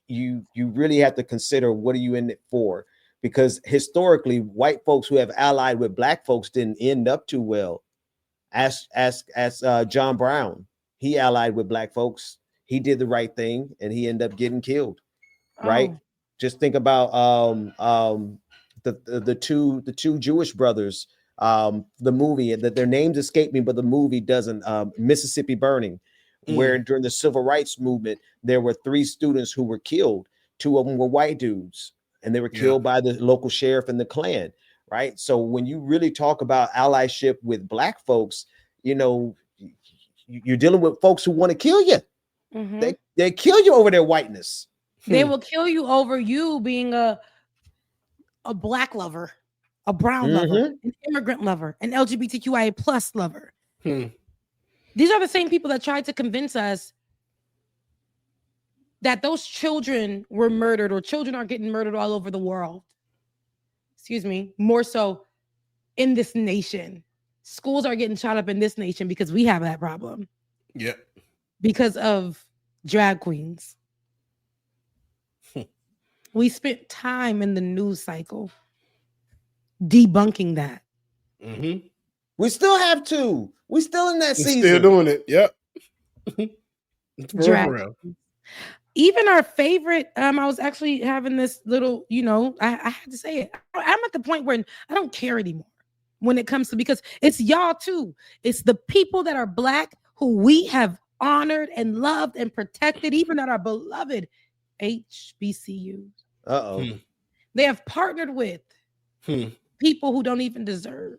you really have to consider what are you in it for? Because historically, white folks who have allied with black folks didn't end up too well. Ask John Brown. He allied with black folks. He did the right thing and he ended up getting killed. Right? Just think about the two Jewish brothers, the movie that their names escape me, but the movie doesn't. Mississippi Burning, where during the civil rights movement there were 3 students who were killed. 2 of them were white dudes, and they were killed by the local sheriff and the Klan. Right. So when you really talk about allyship with black folks, you're dealing with folks who want to kill you. Mm-hmm. They kill you over their whiteness. They will kill you over you being a black lover, a brown lover, an immigrant lover, an LGBTQIA plus lover. These are the same people that tried to convince us that those children were murdered, or children are getting murdered all over the world. Excuse me, more so in this nation. Schools are getting shot up in this nation because we have that problem. Yep. Because of drag queens. We spent time in the news cycle debunking that. We still have to. We still in that season. Still doing it. Yep. Drag queens. Even our favorite, I was actually having this little, I had to say it. I'm at the point where I don't care anymore when it comes to, because it's y'all too. It's the people that are black who we have honored and loved and protected, even at our beloved HBCUs. They have partnered with people who don't even deserve.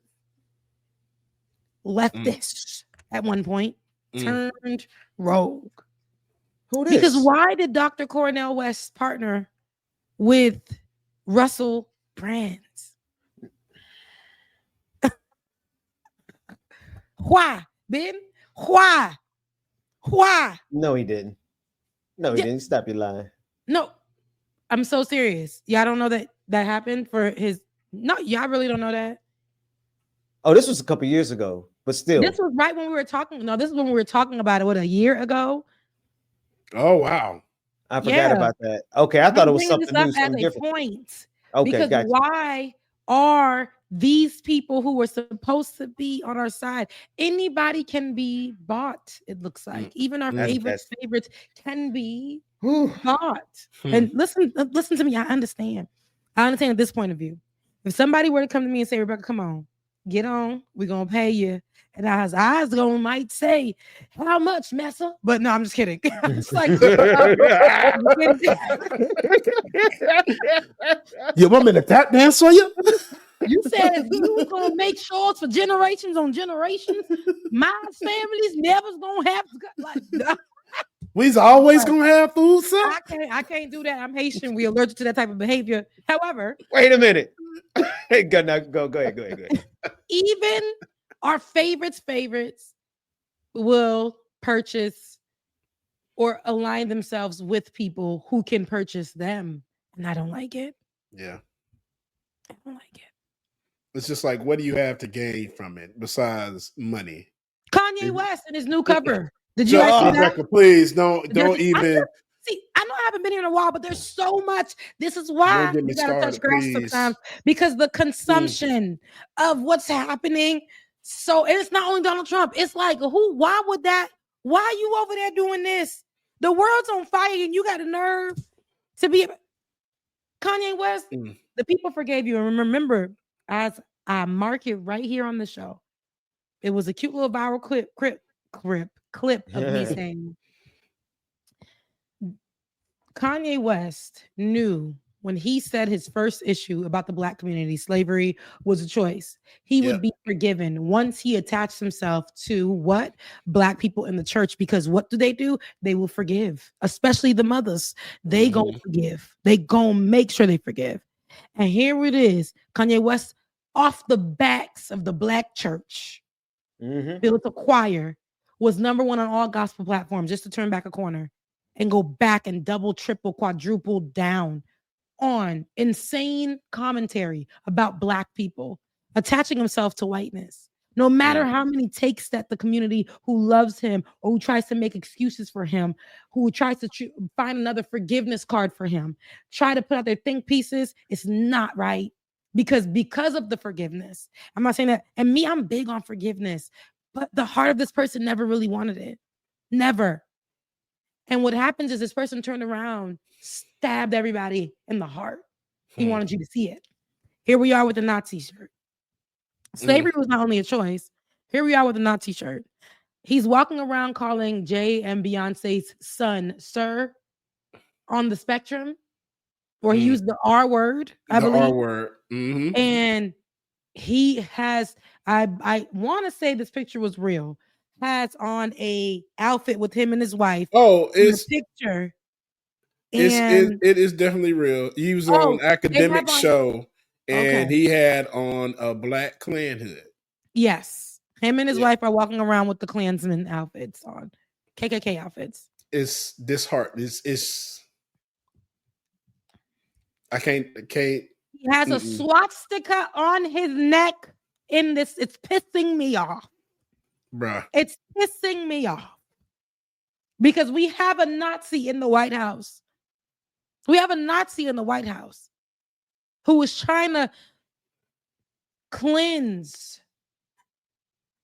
Leftists at one point turned rogue. Who Because why did Dr. Cornel West partner with Russell Brands? Why, Ben? Why? No, he didn't. No, he didn't. Stop your lying. No, I'm so serious. Y'all don't know that happened for his. No, y'all really don't know that. Oh, this was a couple years ago, but still. This was right when we were talking. No, this is when we were talking about it. What, a year ago? Oh wow! I forgot about that. Okay, I thought it was something new, something different. Point. Okay, because gotcha. Why are these people who were supposed to be on our side? Anybody can be bought. It looks like even our favorites can be bought. And listen to me. I understand at this point of view. If somebody were to come to me and say, "Rebecca, come on, get on. We're gonna pay you," and I was gonna might say, "How much, Messa?" But no, I'm just kidding. I'm just like, you want me to tap dance for you? You said if you was gonna make sure for generations on generations, my family's never gonna have we's always gonna have food, sir. I can't do that. I'm Haitian. We allergic to that type of behavior. However, wait a minute. Go ahead. Even our favorites will purchase or align themselves with people who can purchase them. And I don't like it. Yeah. I don't like it. It's just like, what do you have to gain from it besides money? Kanye West and his new cover. Did you guys see that? Rebecca, please don't even. I know I haven't been here in a while, but there's so much. This is why you gotta touch grass sometimes, because the consumption of what's happening. So, and it's not only Donald Trump. It's like, why are you over there doing this? The world's on fire and you got a nerve to be Kanye West. The people forgave you. And remember, as I mark it right here on the show, it was a cute little viral clip of me saying, Kanye West knew when he said his first issue about the Black community, slavery was a choice. He would be forgiven once he attached himself to what? Black people in the church, because what do? They will forgive, especially the mothers. They gonna forgive. They gonna make sure they forgive. And here it is, Kanye West, off the backs of the Black church, built a choir, was #1 on all gospel platforms, just to turn back a corner and go back and double, triple, quadruple down on insane commentary about Black people, attaching himself to whiteness. No matter how many takes that the community who loves him or who tries to make excuses for him, who tries to find another forgiveness card for him, try to put out their think pieces, it's not right. Because of the forgiveness. I'm not saying that, and me, I'm big on forgiveness, but the heart of this person never really wanted it. Never. And what happens is this person turned around, stabbed everybody in the heart. He wanted you to see it. Here we are with the Nazi shirt. Slavery was not only a choice. Here we are with the Nazi shirt. He's walking around calling Jay and Beyonce's son, sir, on the spectrum, or he used the R word, I believe. R word. And he has, I want to say this picture was real, has on a outfit with him and his wife. Oh, in a picture. It is definitely real. He was on academic show, and he had on a black Klan hood. Yes, him and his wife are walking around with the Klansman outfits on, KKK outfits. It's disheartening. It's I can't. He has a swastika on his neck in this. It's pissing me off. Bruh. It's pissing me off. Because we have a Nazi in the White House. We have a Nazi in the White House who is trying to cleanse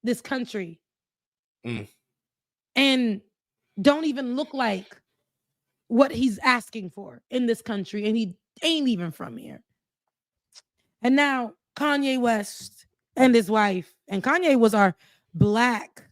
this country and don't even look like what he's asking for in this country. And he ain't even from here. And now Kanye West and his wife, and Kanye was our black.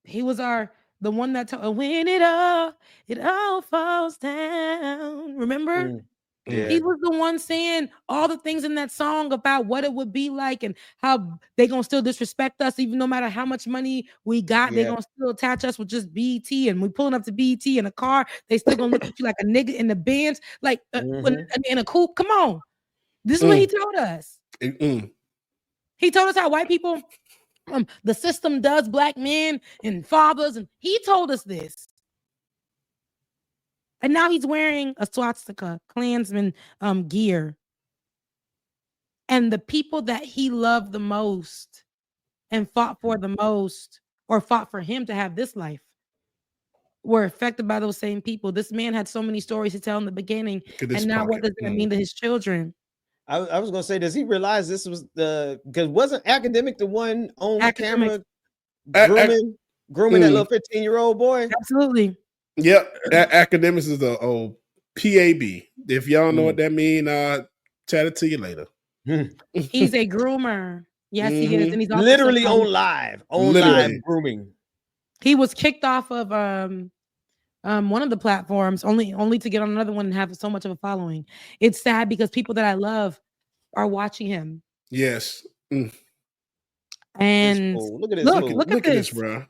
He was the one that told when it all falls down. Remember? Yeah. He was the one saying all the things in that song about what it would be like and how they gonna still disrespect us, even no matter how much money we got, they gonna still attach us with just BET, and we pulling up to BET in a car, they still gonna look at you like a nigga in the Benz, like in a coupe. Come on, this is what he told us. He told us how white people, the system does black men and fathers, and he told us this. And now he's wearing a swastika, Klansman gear. And the people that he loved the most and fought for the most, or fought for him to have this life, were affected by those same people. This man had so many stories to tell in the beginning. And now what does that mean to his children? I was going to say, does he realize this was because wasn't Academic the one on camera grooming that little 15-year-old boy? Absolutely. Yep, Academics is the old PAB. If y'all know what that means, chat it to you later. He's a groomer. Yes, he is, and he's also literally on live grooming. He was kicked off of one of the platforms only to get on another one and have so much of a following. It's sad because people that I love are watching him. Yes. And look at this. Look at this, bro.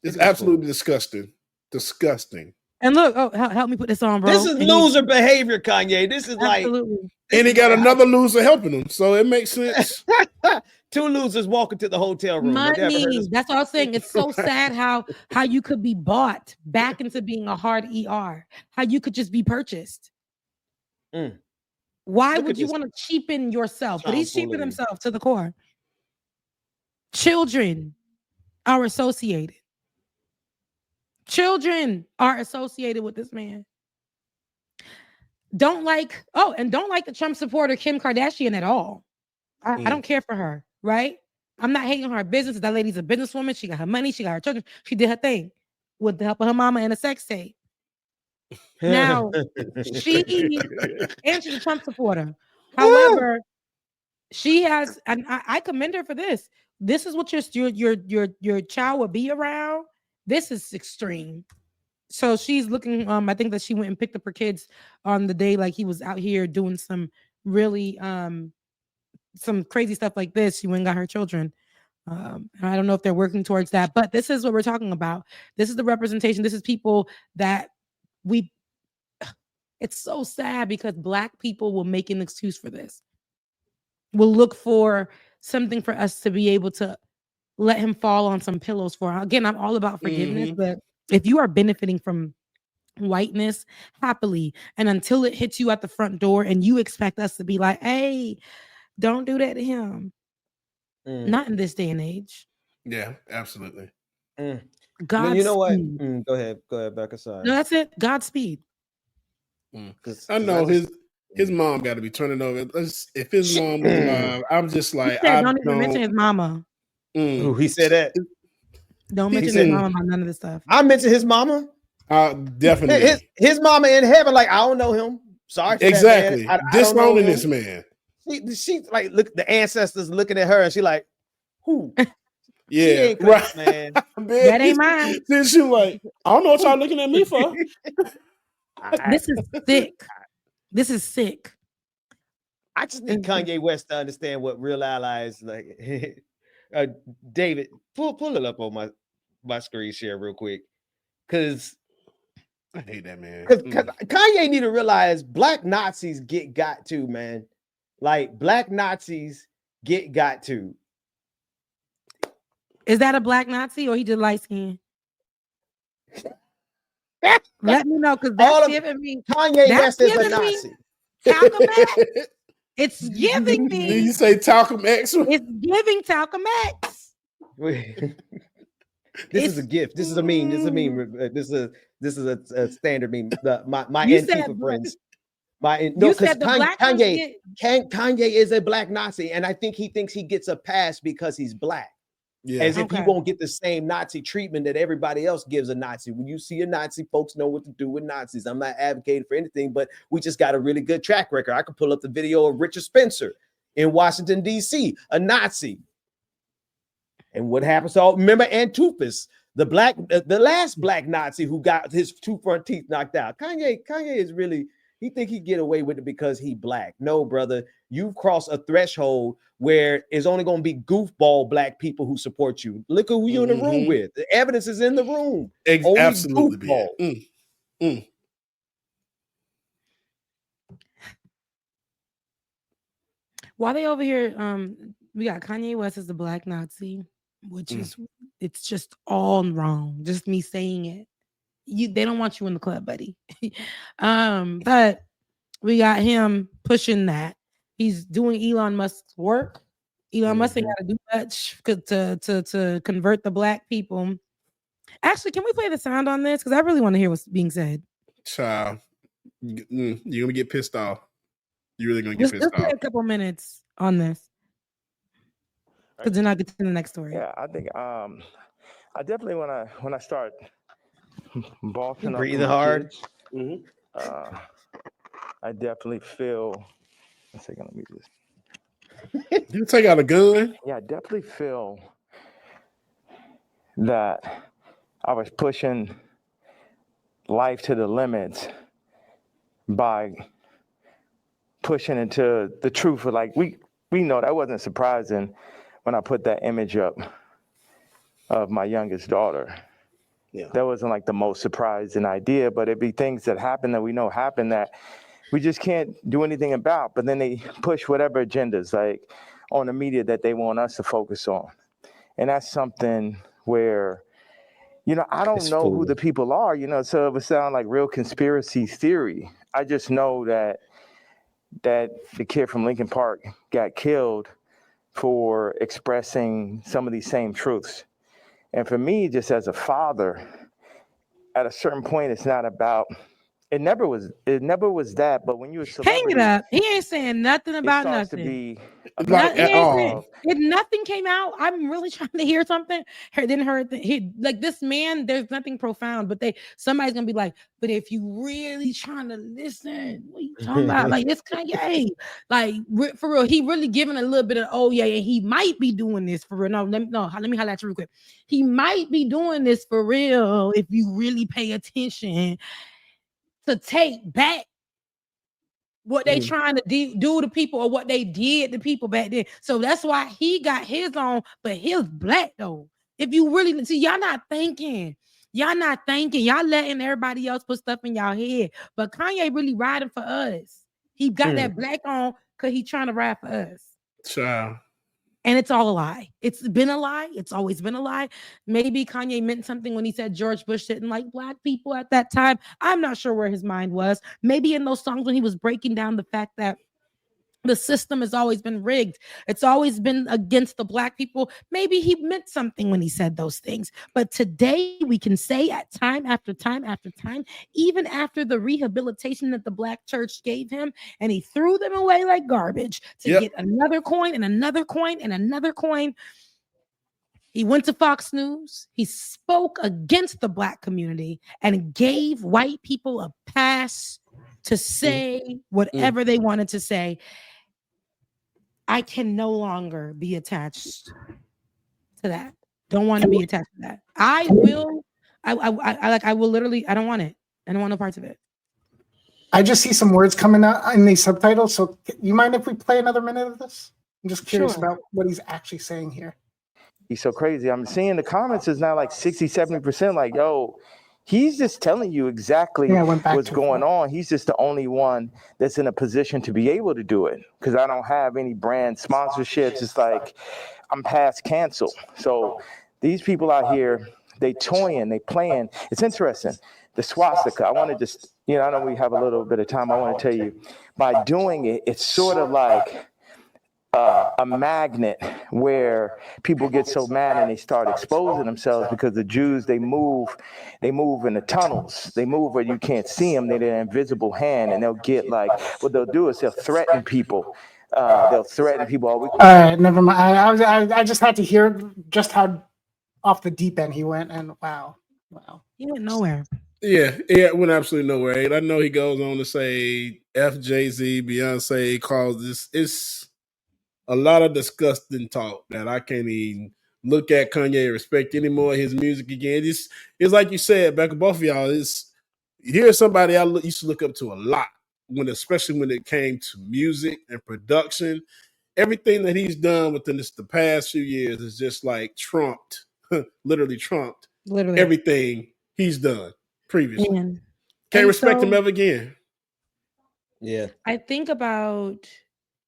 It's absolutely disgusting. Disgusting. And look, help me put this on, bro. This is loser behavior, Kanye. This is absolutely. And he got another loser helping him, so it makes sense. Two losers walking to the hotel room. Money. That's what I was saying. It's so sad how you could be bought back into being a hard ER. How you could just be purchased. Why would you want to cheapen yourself? But he's cheapening himself to the core. Children are associated. Children are associated with this man. Don't like the Trump supporter Kim Kardashian at all. I don't care for her, right? I'm not hating on her business. That lady's a businesswoman. She got her money. She got her children. She did her thing with the help of her mama and a sex tape. Now, she's a Trump supporter. However, she has, and I commend her for this. This is what your child will be around. This is extreme. So she's looking, I think that she went and picked up her kids on the day like he was out here doing some really some crazy stuff like this. She went and got her children. I don't know if they're working towards that, but this is what we're talking about. This is the representation. This is people that it's so sad because Black people will make an excuse for this. We'll look for something for us to be able to let him fall on some pillows for. Again, I'm all about forgiveness, but if you are benefiting from whiteness happily, and until it hits you at the front door and you expect us to be like, hey, don't do that to him. Not in this day and age. Yeah, absolutely. God, you know what? Go ahead, Becca. Sorry. No, that's it. Godspeed. I know his mom got to be turning over. If his mom was alive, I'm just like, don't even mention his mama. Ooh, he said that. Don't mention his mama about none of this stuff. I mentioned his mama. Definitely. His mama in heaven, like, I don't know him. Sorry. Exactly. Disowning this man. She like look the ancestors looking at her and she like, who? Yeah, right, man. That ain't mine. Then she like, I don't know what y'all looking at me for. This is sick. This is sick. I just need Kanye West to understand what real allies like. David, pull it up on my screen share real quick, because I hate that, man. Because Kanye need to realize black Nazis get got to, man. Like, black Nazis get got to. Is that a black Nazi or he just light skin? Let me know, because that's giving me Kanye West is a Nazi. Talcum X. It's giving me. Did you say Talcum X? It's giving Talcum X. This is a gift. This is a meme. This is a meme. This is a standard meme. My Antifa friends. Because Kanye is a black Nazi, and I think he thinks he gets a pass because he's black. Yeah. As if he won't get the same Nazi treatment that everybody else gives a Nazi. When you see a Nazi, folks know what to do with Nazis. I'm not advocating for anything, but we just got a really good track record. I could pull up the video of Richard Spencer in Washington, D.C., a Nazi. And what happens to remember Antufus, the last black Nazi who got his 2 front teeth knocked out. Kanye is really, he think he get away with it because he black. No, brother, you've crossed a threshold where it's only going to be goofball black people who support you. Look at who you're in the room with. The evidence is in the room. Absolutely. While they over here, we got Kanye West as the black Nazi, which is, it's just all wrong. Just me saying it. They don't want you in the club, buddy. But we got him pushing that. He's doing Elon Musk's work. Elon Musk ain't got to do much to convert the black people. Actually, can we play the sound on this? Because I really want to hear what's being said. Child, you're gonna get pissed off. You're really gonna get pissed off. Let's play a couple minutes on this, because then I'll get to the next story. Yeah, I think I definitely when I start balking up, breathing hard. I definitely feel. One second, let me just. You take out a gun? Yeah, I definitely feel that I was pushing life to the limits by pushing into the truth. Like we know that wasn't surprising when I put that image up of my youngest daughter. Yeah. That wasn't like the most surprising idea, but it'd be things that happen that we know happen that we just can't do anything about. But then they push whatever agendas like on the media that they want us to focus on. And that's something where, I don't know who the people are, so it would sound like real conspiracy theory. I just know that the kid from Lincoln Park got killed for expressing some of these same truths. And for me, just as a father, at a certain point, it's not about. It never was that. But when you were hang it up, he ain't saying nothing about nothing. If nothing came out, I'm really trying to hear something. Like this man, there's nothing profound, but somebody's gonna be like, but if you really trying to listen, what are you talking about? Like it's Kanye, like for real, he really giving a little bit of and he might be doing this for real. Let me highlight you real quick. He might be doing this for real if you really pay attention. To take back what they trying to do to people or what they did to people back then. So that's why he got his on, but his black though. If you really see, y'all not thinking. Y'all letting everybody else put stuff in y'all head. But Kanye really riding for us. He got that black on because he trying to ride for us. Child. And it's all a lie. It's been a lie. It's always been a lie. Maybe Kanye meant something when he said George Bush didn't like black people at that time. I'm not sure where his mind was. Maybe in those songs when he was breaking down the fact that the system has always been rigged. It's always been against the black people. Maybe he meant something when he said those things. But today we can say at time after time after time, even after the rehabilitation that the black church gave him, and he threw them away like garbage to get another coin and another coin and another coin. He went to Fox News. He spoke against the black community and gave white people a pass to say whatever they wanted to say. I can no longer be attached to that. Don't want to be attached to that. I will literally, I don't want it. I don't want no parts of it. I just see some words coming out in these subtitles. So you mind if we play another minute of this? I'm just curious about what he's actually saying here. He's so crazy. I'm seeing the comments is now like 60, 70%. Like, yo, he's just telling you exactly what's going on. He's just the only one that's in a position to be able to do it. Because I don't have any brand sponsorships. It's like I'm past cancel. So these people out here, they toying, they playing. It's interesting. The swastika, I want to just, I know we have a little bit of time. I want to tell you, by doing it, it's sort of like a magnet where people get so mad and they start exposing themselves because the Jews, they move in the tunnels. They move where you can't see them. They're an invisible hand, and they'll get like, what they'll do is they'll threaten people. They'll threaten people all week. All right, never mind. I just had to hear just how off the deep end he went, and wow. He went nowhere. Yeah, it went absolutely nowhere. And I know he goes on to say F, Jay-Z, Beyonce, calls this. It's a lot of disgusting talk that I can't even look at Kanye and respect anymore his music again. It's like you said, Becca, both of y'all, here's somebody I used to look up to a lot, especially when it came to music and production. Everything that he's done within the past few years is just like trumped, literally trumped everything he's done previously. Can't respect him ever again. Yeah. I think about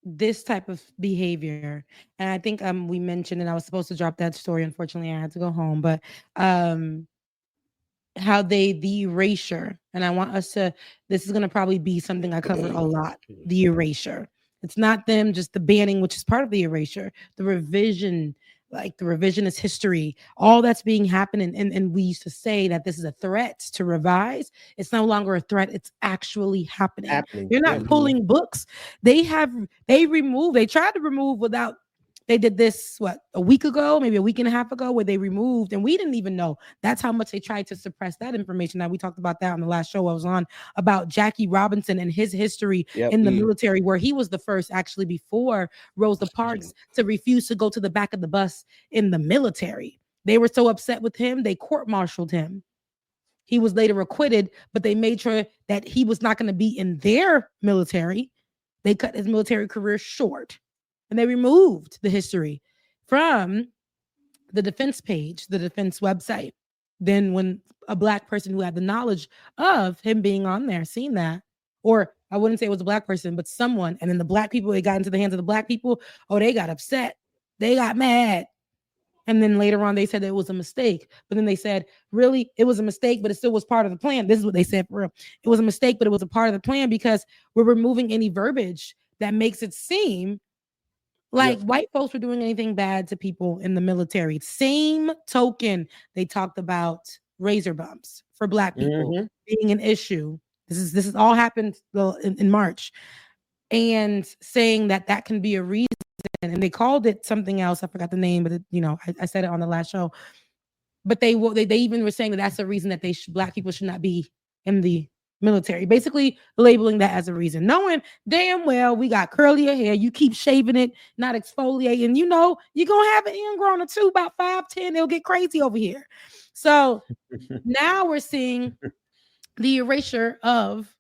this type of behavior, and I think we mentioned, and I was supposed to drop that story. Unfortunately, I had to go home, but how the erasure, and I want us to, this is going to probably be something I cover a lot, the erasure. It's not them, just the banning, which is part of the erasure, the revision, like the revisionist history, all that's being happening. And we used to say that this is a threat to revise. It's no longer a threat. It's actually happening. You're not pulling books. They tried to remove without, they did this, a week ago, maybe a week and a half ago, where they removed, and we didn't even know. That's how much they tried to suppress that information. Now, we talked about that on the last show I was on, about Jackie Robinson and his history in the military, where he was the first, actually, before Rosa Parks, to refuse to go to the back of the bus in the military. They were so upset with him, they court-martialed him. He was later acquitted, but they made sure that he was not going to be in their military. They cut his military career short. And they removed the history from the defense page, the defense website. Then when a Black person who had the knowledge of him being on there, seen that, or I wouldn't say it was a Black person, but someone, and then the Black people, it got into the hands of the Black people, they got upset. They got mad. And then later on, they said that it was a mistake. But then they said, really, it was a mistake, but it still was part of the plan. This is what they said for real. It was a mistake, but it was a part of the plan because we're removing any verbiage that makes it seem like white folks were doing anything bad to people in the military. Same token, they talked about razor bumps for Black people being an issue. This is all happened in March, and saying that can be a reason. And they called it something else. I forgot the name, but I said it on the last show. But they even were saying that that's the reason that Black people should not be in the military, basically labeling that as a reason, knowing damn well we got curlier hair, you keep shaving it, not exfoliating, you're gonna have an ingrown or two, about 5'10", it'll get crazy over here. So now we're seeing the erasure of,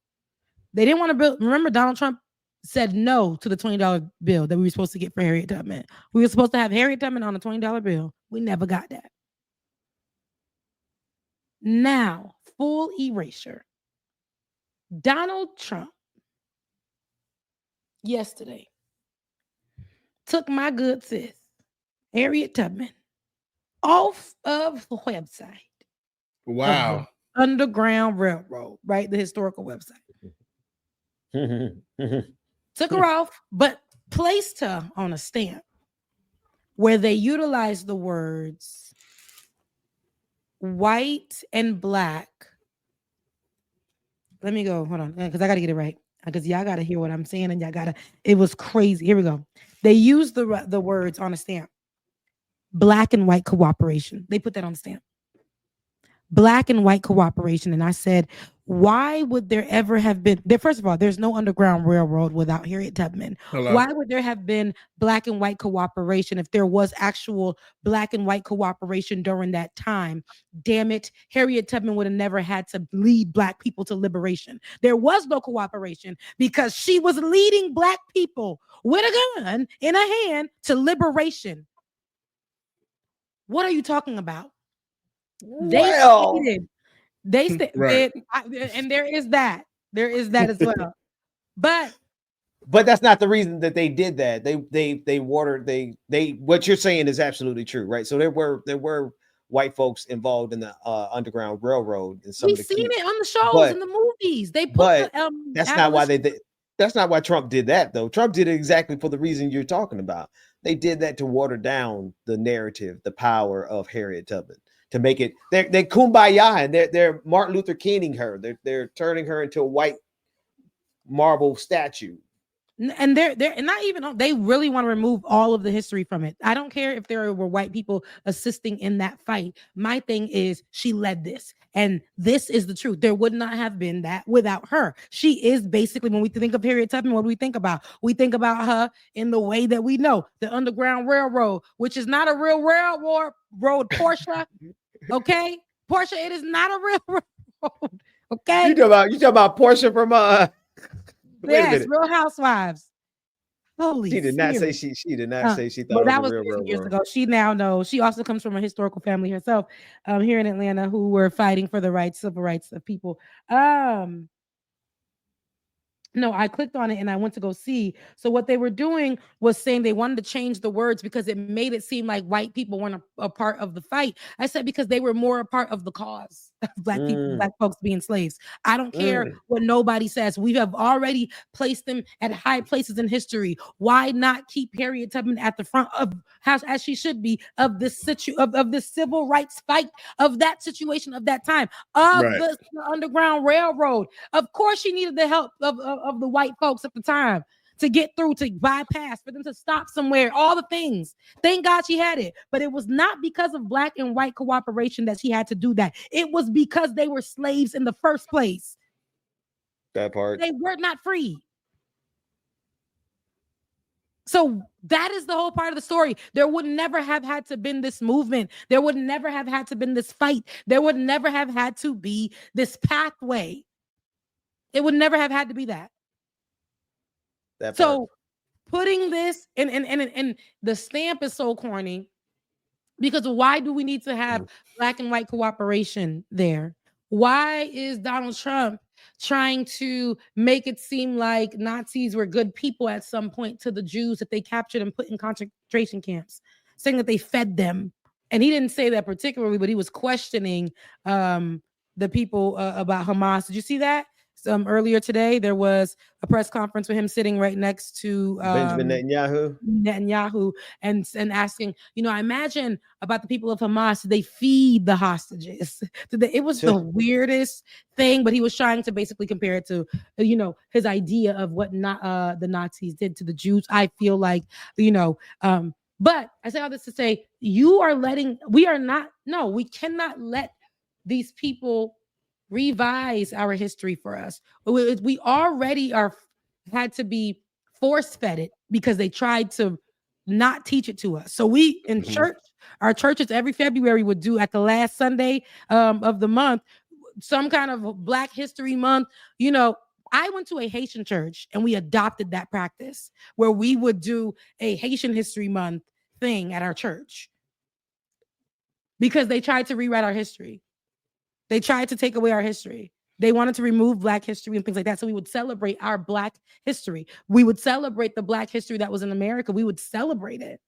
they didn't want to build. Remember, Donald Trump said no to the $20 bill that we were supposed to get for Harriet Tubman. We were supposed to have Harriet Tubman on a $20 bill. We never got that. Now, full erasure. Donald Trump yesterday took my good sis, Harriet Tubman, off of the website. Wow. Underground Railroad, right? The historical website. Took her off, but placed her on a stamp where they utilized the words white and Black. Let me go. Hold on, because I got to get it right. Because y'all got to hear what I'm saying, and it was crazy. Here we go. They used the words on a stamp. Black and white cooperation. They put that on the stamp. Black and white cooperation. And I said, why would there ever have been, first of all, there's no Underground Railroad without Harriet Tubman. Hello. Why would there have been Black and white cooperation if there was actual Black and white cooperation during that time? Damn it, Harriet Tubman would have never had to lead Black people to liberation. There was no cooperation because she was leading Black people with a gun in a hand to liberation. What are you talking about? Well, They stated, Right. and there is that as well. But that's not the reason that they did that. They what you're saying is absolutely true, right? So there were white folks involved in the Underground Railroad and some we've of the seen key, it on the shows and the movies. They put that's not why they did. That's not why Trump did that, though. Trump did it exactly for the reason you're talking about. They did that to water down the narrative, the power of Harriet Tubman, to make it they're kumbaya, and they're Martin Luther Kinging her. They're turning her into a white marble statue. And they're not even, they really want to remove all of the history from it. I don't care if there were white people assisting in that fight. My thing is, she led this, and this is the truth. There would not have been that without her. She is basically, when we think of Harriet Tubman, what do we think about? We think about her in the way that we know, the Underground Railroad, which is not a real railroad, Portia. Okay, Portia, it is not a real railroad. Okay, You talking about Portia from yes, Real Housewives. Holy, she did not say she did not say she thought it was a real years railroad. ago. She now knows. She also comes from a historical family herself, here in Atlanta, who were fighting for the rights, civil rights of people. No, I clicked on it and I went to go see. So what they were doing was saying they wanted to change the words because it made it seem like white people weren't a part of the fight. I said because they were more a part of the cause of black people, black folks being slaves. I don't care what nobody says. We have already placed them at high places in history. Why not keep Harriet Tubman at the front of house, as she should be, of this of this civil rights fight, of that situation, of that time, of the Underground Railroad? Of course, she needed the help of the white folks at the time to get through, to bypass, for them to stop somewhere, all the things. Thank God she had it. But it was not because of black and white cooperation that she had to do that. It was because they were slaves in the first place. That part. They were not free. So that is the whole part of the story. There would never have had to been this movement. There would never have had to been this fight. There would never have had to be this pathway. It would never have had to be that. So putting this and the stamp is so corny, because why do we need to have black and white cooperation there? Why is Donald Trump trying to make it seem like Nazis were good people at some point to the Jews that they captured and put in concentration camps, saying that they fed them? And he didn't say that particularly, but he was questioning the people about Hamas. Did you see that? Earlier today, there was a press conference with him sitting right next to Benjamin Netanyahu and asking, I imagine about the people of Hamas, they feed the hostages. It was the weirdest thing, but he was trying to basically compare it to, his idea of what the Nazis did to the Jews. I feel like, but I say all this to say, we cannot let these people revise our history for us. We already had to be force-fed it because they tried to not teach it to us. So we in church, our churches every February would do at the last Sunday of the month some kind of Black History Month. I went to a Haitian church and we adopted that practice where we would do a Haitian History Month thing at our church because they tried to rewrite our history. They tried to take away our history. They wanted to remove Black history and things like that. So we would celebrate our Black history. We would celebrate the Black history that was in America. We would celebrate it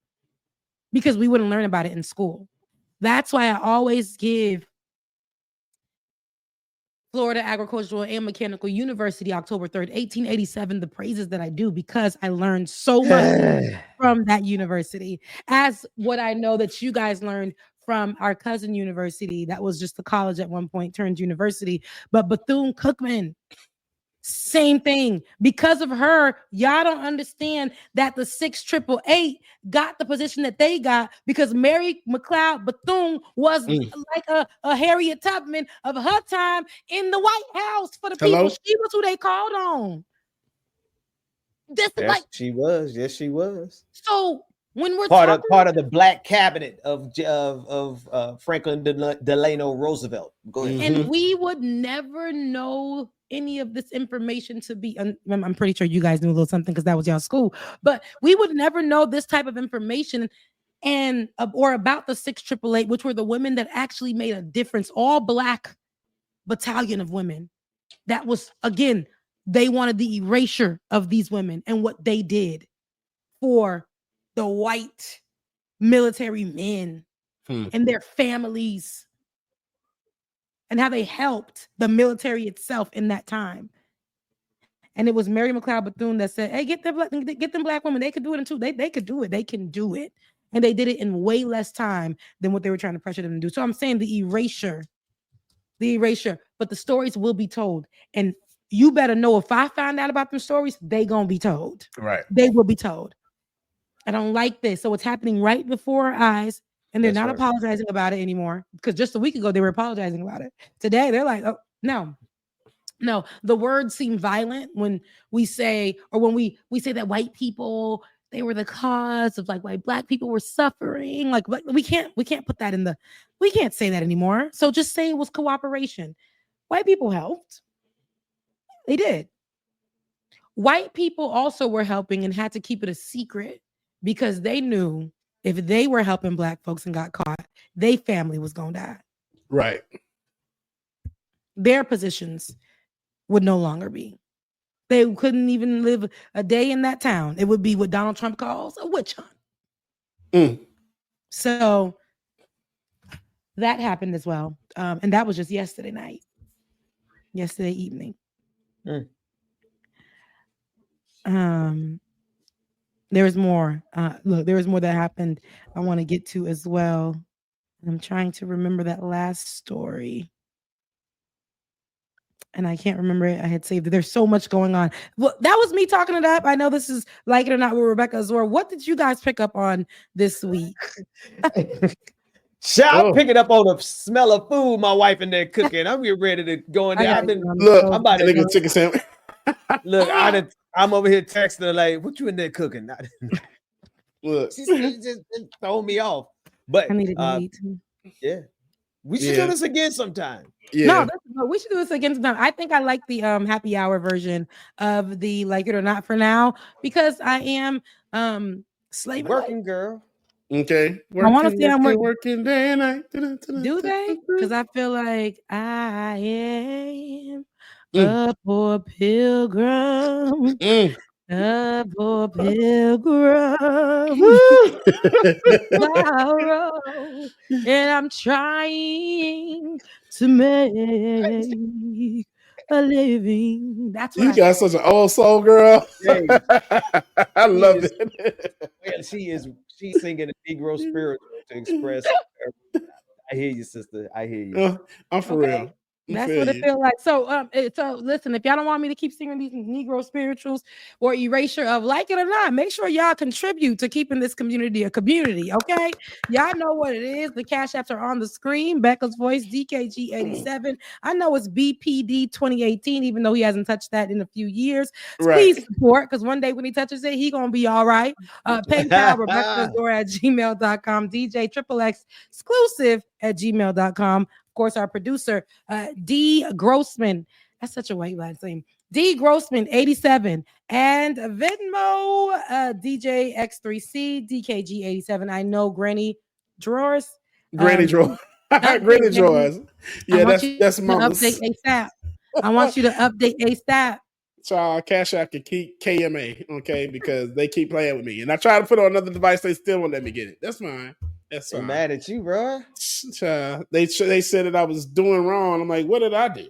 because we wouldn't learn about it in school. That's why I always give Florida Agricultural and Mechanical University, October 3rd, 1887, the praises that I do, because I learned so much from that university, as what I know that you guys learned from our cousin university that was just a college at one point turned university. But Bethune-Cookman, same thing. Because of her, y'all don't understand that the 688 got the position that they got because Mary McLeod Bethune was like a Harriet Tubman of her time in the White House for the people. She was who they called on. She was. Yes, she was. So when we're part of the Black cabinet of Franklin Delano Roosevelt. Go ahead. And we would never know any of this information to be. I'm pretty sure you guys knew a little something because that was y'all school, but we would never know this type of information and or about the 6888, which were the women that actually made a difference, all Black battalion of women. That was, again, they wanted the erasure of these women and what they did for the white military men and their families, and how they helped the military itself in that time. And it was Mary McLeod Bethune that said, hey, get them Black women. They could do it too. They could do it. They can do it. And they did it in way less time than what they were trying to pressure them to do. So I'm saying the erasure, but the stories will be told. And you better know, if I find out about them stories, they gonna be told. Right. They will be told. I don't like this. So it's happening right before our eyes, and they're not apologizing about it anymore. Because just a week ago, they were apologizing about it. Today, they're like, oh, no. The words seem violent when we say, or when we say that white people, they were the cause of like why Black people were suffering. Like, we can't put that in we can't say that anymore. So just say it was cooperation. White people helped. They did. White people also were helping and had to keep it a secret because they knew if they were helping Black folks and got caught, their family was going to die. Right. Their positions would no longer be. They couldn't even live a day in that town. It would be what Donald Trump calls a witch hunt. So that happened as well. And that was just yesterday evening. There was more. There was more that happened I want to get to as well. I'm trying to remember that last story. And I can't remember it. I had saved it. There's so much going on. Well, that was me talking it up. I know this is Like It or Not with Rebecca Azor. What did you guys pick up on this week? I'm picking up on the smell of food my wife in there cooking. I'm getting ready to go in there. I'm about to get a chicken sandwich. Look, I'm over here texting her like, what you in there cooking? Look, she just throw me off. But I need to. Yeah. We should do this again sometime. Yeah. No, we should do this again sometime. I think I like the happy hour version of the Like It or Not for now, because I am slaving working girl. Okay. I want to see I'm working day and night. Do they? Because I feel like I am a poor pilgrim. A poor pilgrim. And I'm trying to make a living. That's what you got such an old soul, girl. Hey, I love it. Well, she's singing a Negro spiritual to express. I hear you, sister. I hear you. I'm for real. That's what it feels like. So, listen, if y'all don't want me to keep singing these Negro spirituals or erasure of Like It or Not, make sure y'all contribute to keeping this community a community, okay? Y'all know what it is. The cash apps are on the screen. Becca's Voice, DKG87. I know it's BPD 2018, even though he hasn't touched that in a few years. Right. Please support, because one day when he touches it, he gonna be all right. PayPal, RebeccaAzor@gmail.com, DJ XXXclusive at gmail.com. Of course, our producer, D. Grossman. That's such a white last name. D. Grossman, 87. And Venmo, DJ X3C, DKG87. I know Granny Drawers. Granny Drawers. Granny Drawers. Yeah, that's mama's. Update ASAP. I want you to update ASAP. So Cash App can keep KMA, okay, because they keep playing with me. And I try to put it on another device, they still won't let me get it. That's fine. That's fine. I'm mad at you, bro. They said that I was doing wrong. I'm like, what did I do?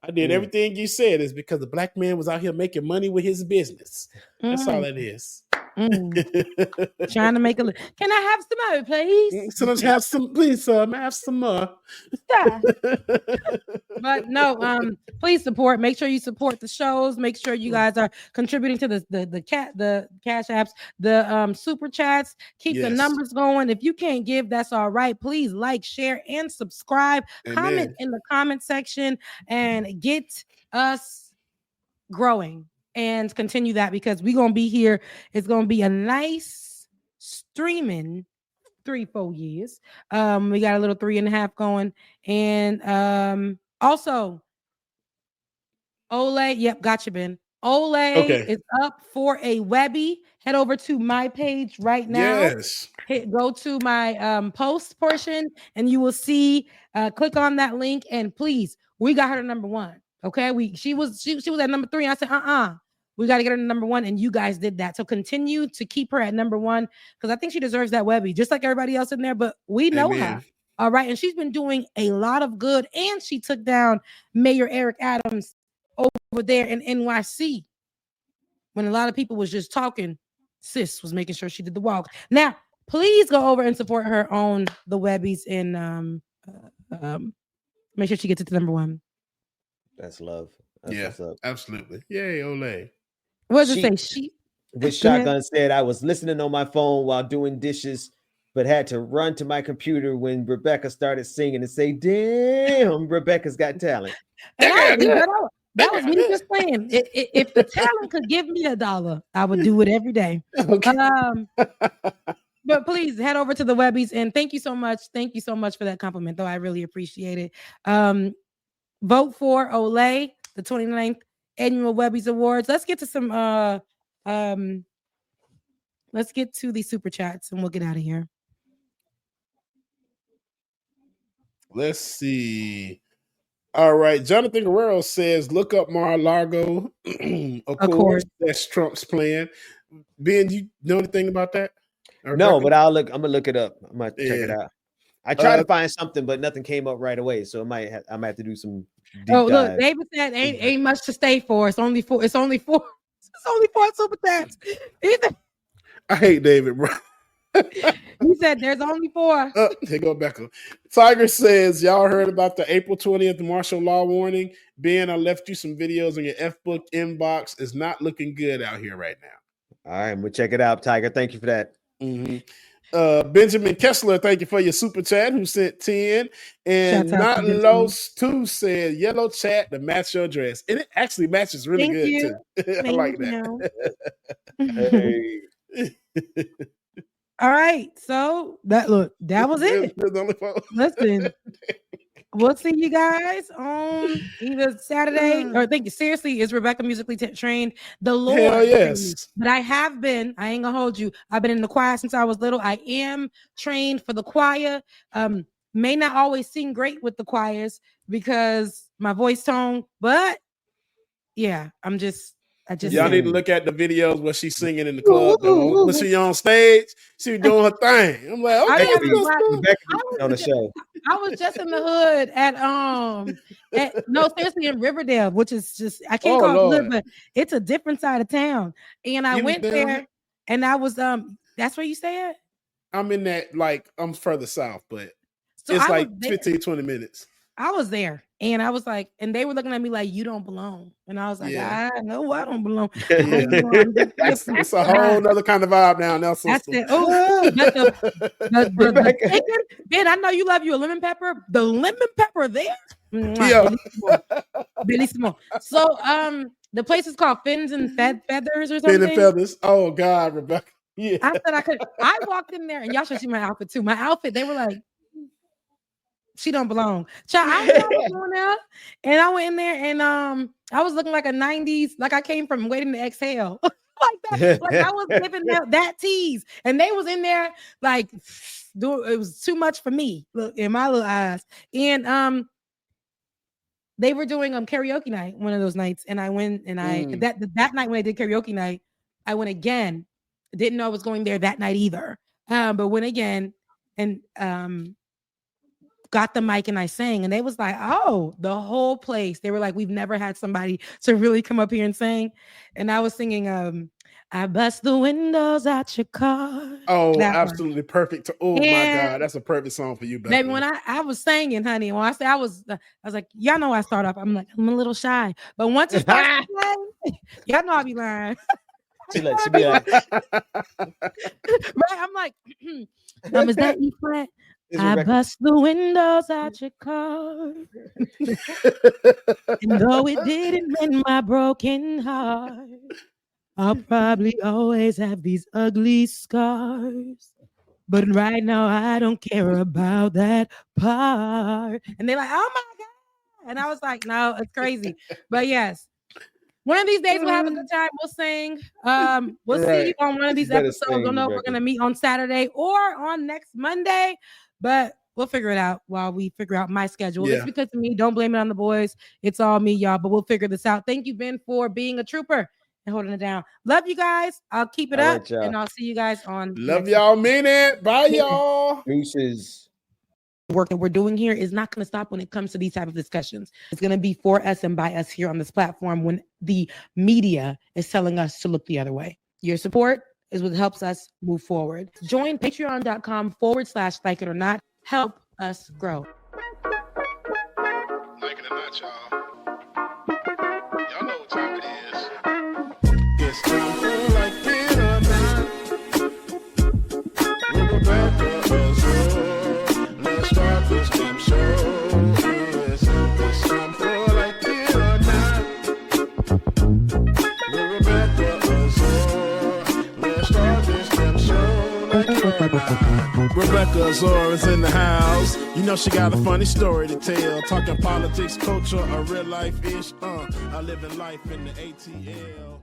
I did everything you said. Is because the Black man was out here making money with his business. That's all that is. Trying to make a. Can I have some more, please? So let's have some, please, sir. Have some more. But no, please support. Make sure you support the shows. Make sure you guys are contributing to the cash apps, the super chats. Keep the numbers going. If you can't give, that's all right. Please like, share, and subscribe. Amen. Comment in the comment section and get us growing. And continue that, because we're going to be here. It's going to be a nice streaming 3-4 years. We got a little 3.5 going. And also, Ole, yep, gotcha, Ben. Ole is up for a Webby. head over to my page right now. Yes. Go to my post portion and you will see, click on that link, and please, we got her to number 1. Okay. She was at number 3. I said, we got to get her to number 1. And you guys did that. So continue to keep her at number 1, because I think she deserves that Webby, just like everybody else in there, but we know her. All right. And she's been doing a lot of good. And she took down Mayor Eric Adams over there in NYC. When a lot of people was just talking, sis was making sure she did the walk. Now, please go over and support her on the Webbies and make sure she gets it to number 1. That's love. That's absolutely. Yay, Olay. What does it say? This shotgun said, I was listening on my phone while doing dishes, but had to run to my computer when Rebecca started singing and say, damn, Rebecca's got talent. That was me just saying. If the talent could give me $1, I would do it every day. Okay. But please head over to the Webbies, and thank you so much. Thank you so much for that compliment, though. I really appreciate it. Vote for Olay, the 29th annual Webbies Awards. Let's get to some let's get to the super chats and we'll get out of here. Let's see. All right. Jonathan Guerrero says, look up Mar-a-Lago. of course. That's Trump's plan. Ben, you know anything about that? No, but I'm gonna look it up. I'm gonna check it out. I tried to find something, but nothing came up right away. So I might have to do some deep dive. Look, David said ain't much to stay for. It's only 4 super chats. I hate David, bro. He said there's only 4. Here go Becca. Tiger says, y'all heard about the April 20th martial law warning? Ben, I left you some videos on your F-book inbox. It's not looking good out here right now. All right, we'll check it out, Tiger. Thank you for that. Mm-hmm. Benjamin Kessler, thank you for your super chat, who sent 10. And Not Los 2 said, yellow chat to match your dress. And it actually matches really good, too. I like that. Hey. All right, so that was it. Listen, we'll see you guys on either Saturday or seriously, is Rebecca musically trained? The Lord, hell yes. But I ain't gonna hold you. I've been in the choir since I was little. I am trained for the choir. May not always sing great with the choirs because my voice tone, but yeah, y'all need to look at the videos where she's singing in the club. When she on stage, she doing her thing. I'm like, okay, on the show. I was just in the hood seriously in Riverdale, which is just I can't call it hood, but it's a different side of town. And I went there, and I was that's where you stay at? I'm in that, I'm further south, but it's like 15, 20 minutes. I was there. And I was like, and they were looking at me like, you don't belong. And I was like, I know I don't belong. It's a whole other kind of vibe now. That's it. Ben, I know you love you a lemon pepper. The lemon pepper there. Billy Simone. So the place is called Fins and Feathers or something. Fins and Feathers. Oh God, Rebecca. Yeah. I said I walked in there, and y'all should see my outfit too. My outfit, they were like, she don't belong. Child, I was going there, and I went in there, and I was looking like a 90s, like I came from Waiting to Exhale. Like that. Like I was living that tease. And they was in there like it was too much for me, look, in my little eyes. And they were doing karaoke night one of those nights. And I went and that night when they did karaoke night, I went again. Didn't know I was going there that night either. But went again and got the mic and I sang, and they was like, oh, the whole place. They were like, we've never had somebody to really come up here and sing. And I was singing, I bust the windows out your car. Oh, absolutely one. Perfect. Oh my God, that's a perfect song for you, baby. When I was singing, honey, when I say I was like, y'all know I start off, I'm like, I'm a little shy. But once it starts playing, y'all know I be lying. She be like, right? I'm like, is that E flat? I bust the windows out your car. And though it didn't mend my broken heart, I'll probably always have these ugly scars. But right now, I don't care about that part. And they're like, oh my God. And I was like, no, it's crazy. But yes, One of these days we'll have a good time. We'll sing. We'll see you on one of these episodes. I don't know if we're gonna meet on Saturday or on next Monday, but we'll figure it out while we figure out my schedule. It's because of me. Don't blame it on the boys. It's all me, y'all. But we'll figure this out. Thank you, Ben, for being a trooper and holding it down. Love you guys. I'll keep it up, and I'll see you guys on. Love y'all, mean it. Bye, y'all. Deuces. Work that we're doing here is not going to stop when it comes to these type of discussions. It's going to be for us and by us here on this platform when the media is telling us to look the other way. Your support is what helps us move forward. Join patreon.com/like it or not. Help us grow. Like it or not, y'all. Y'all know what time it is. It's time for Like It or Not. Rebecca Azor. Let's start this damn show. Yes, it's time for Like It or Not. Rebecca Azor. Let's start this damn show. Like it or not. Rebecca Azor is in the house. You know she got a funny story to tell. Talking politics, culture, a real life ish. I live in life in the ATL.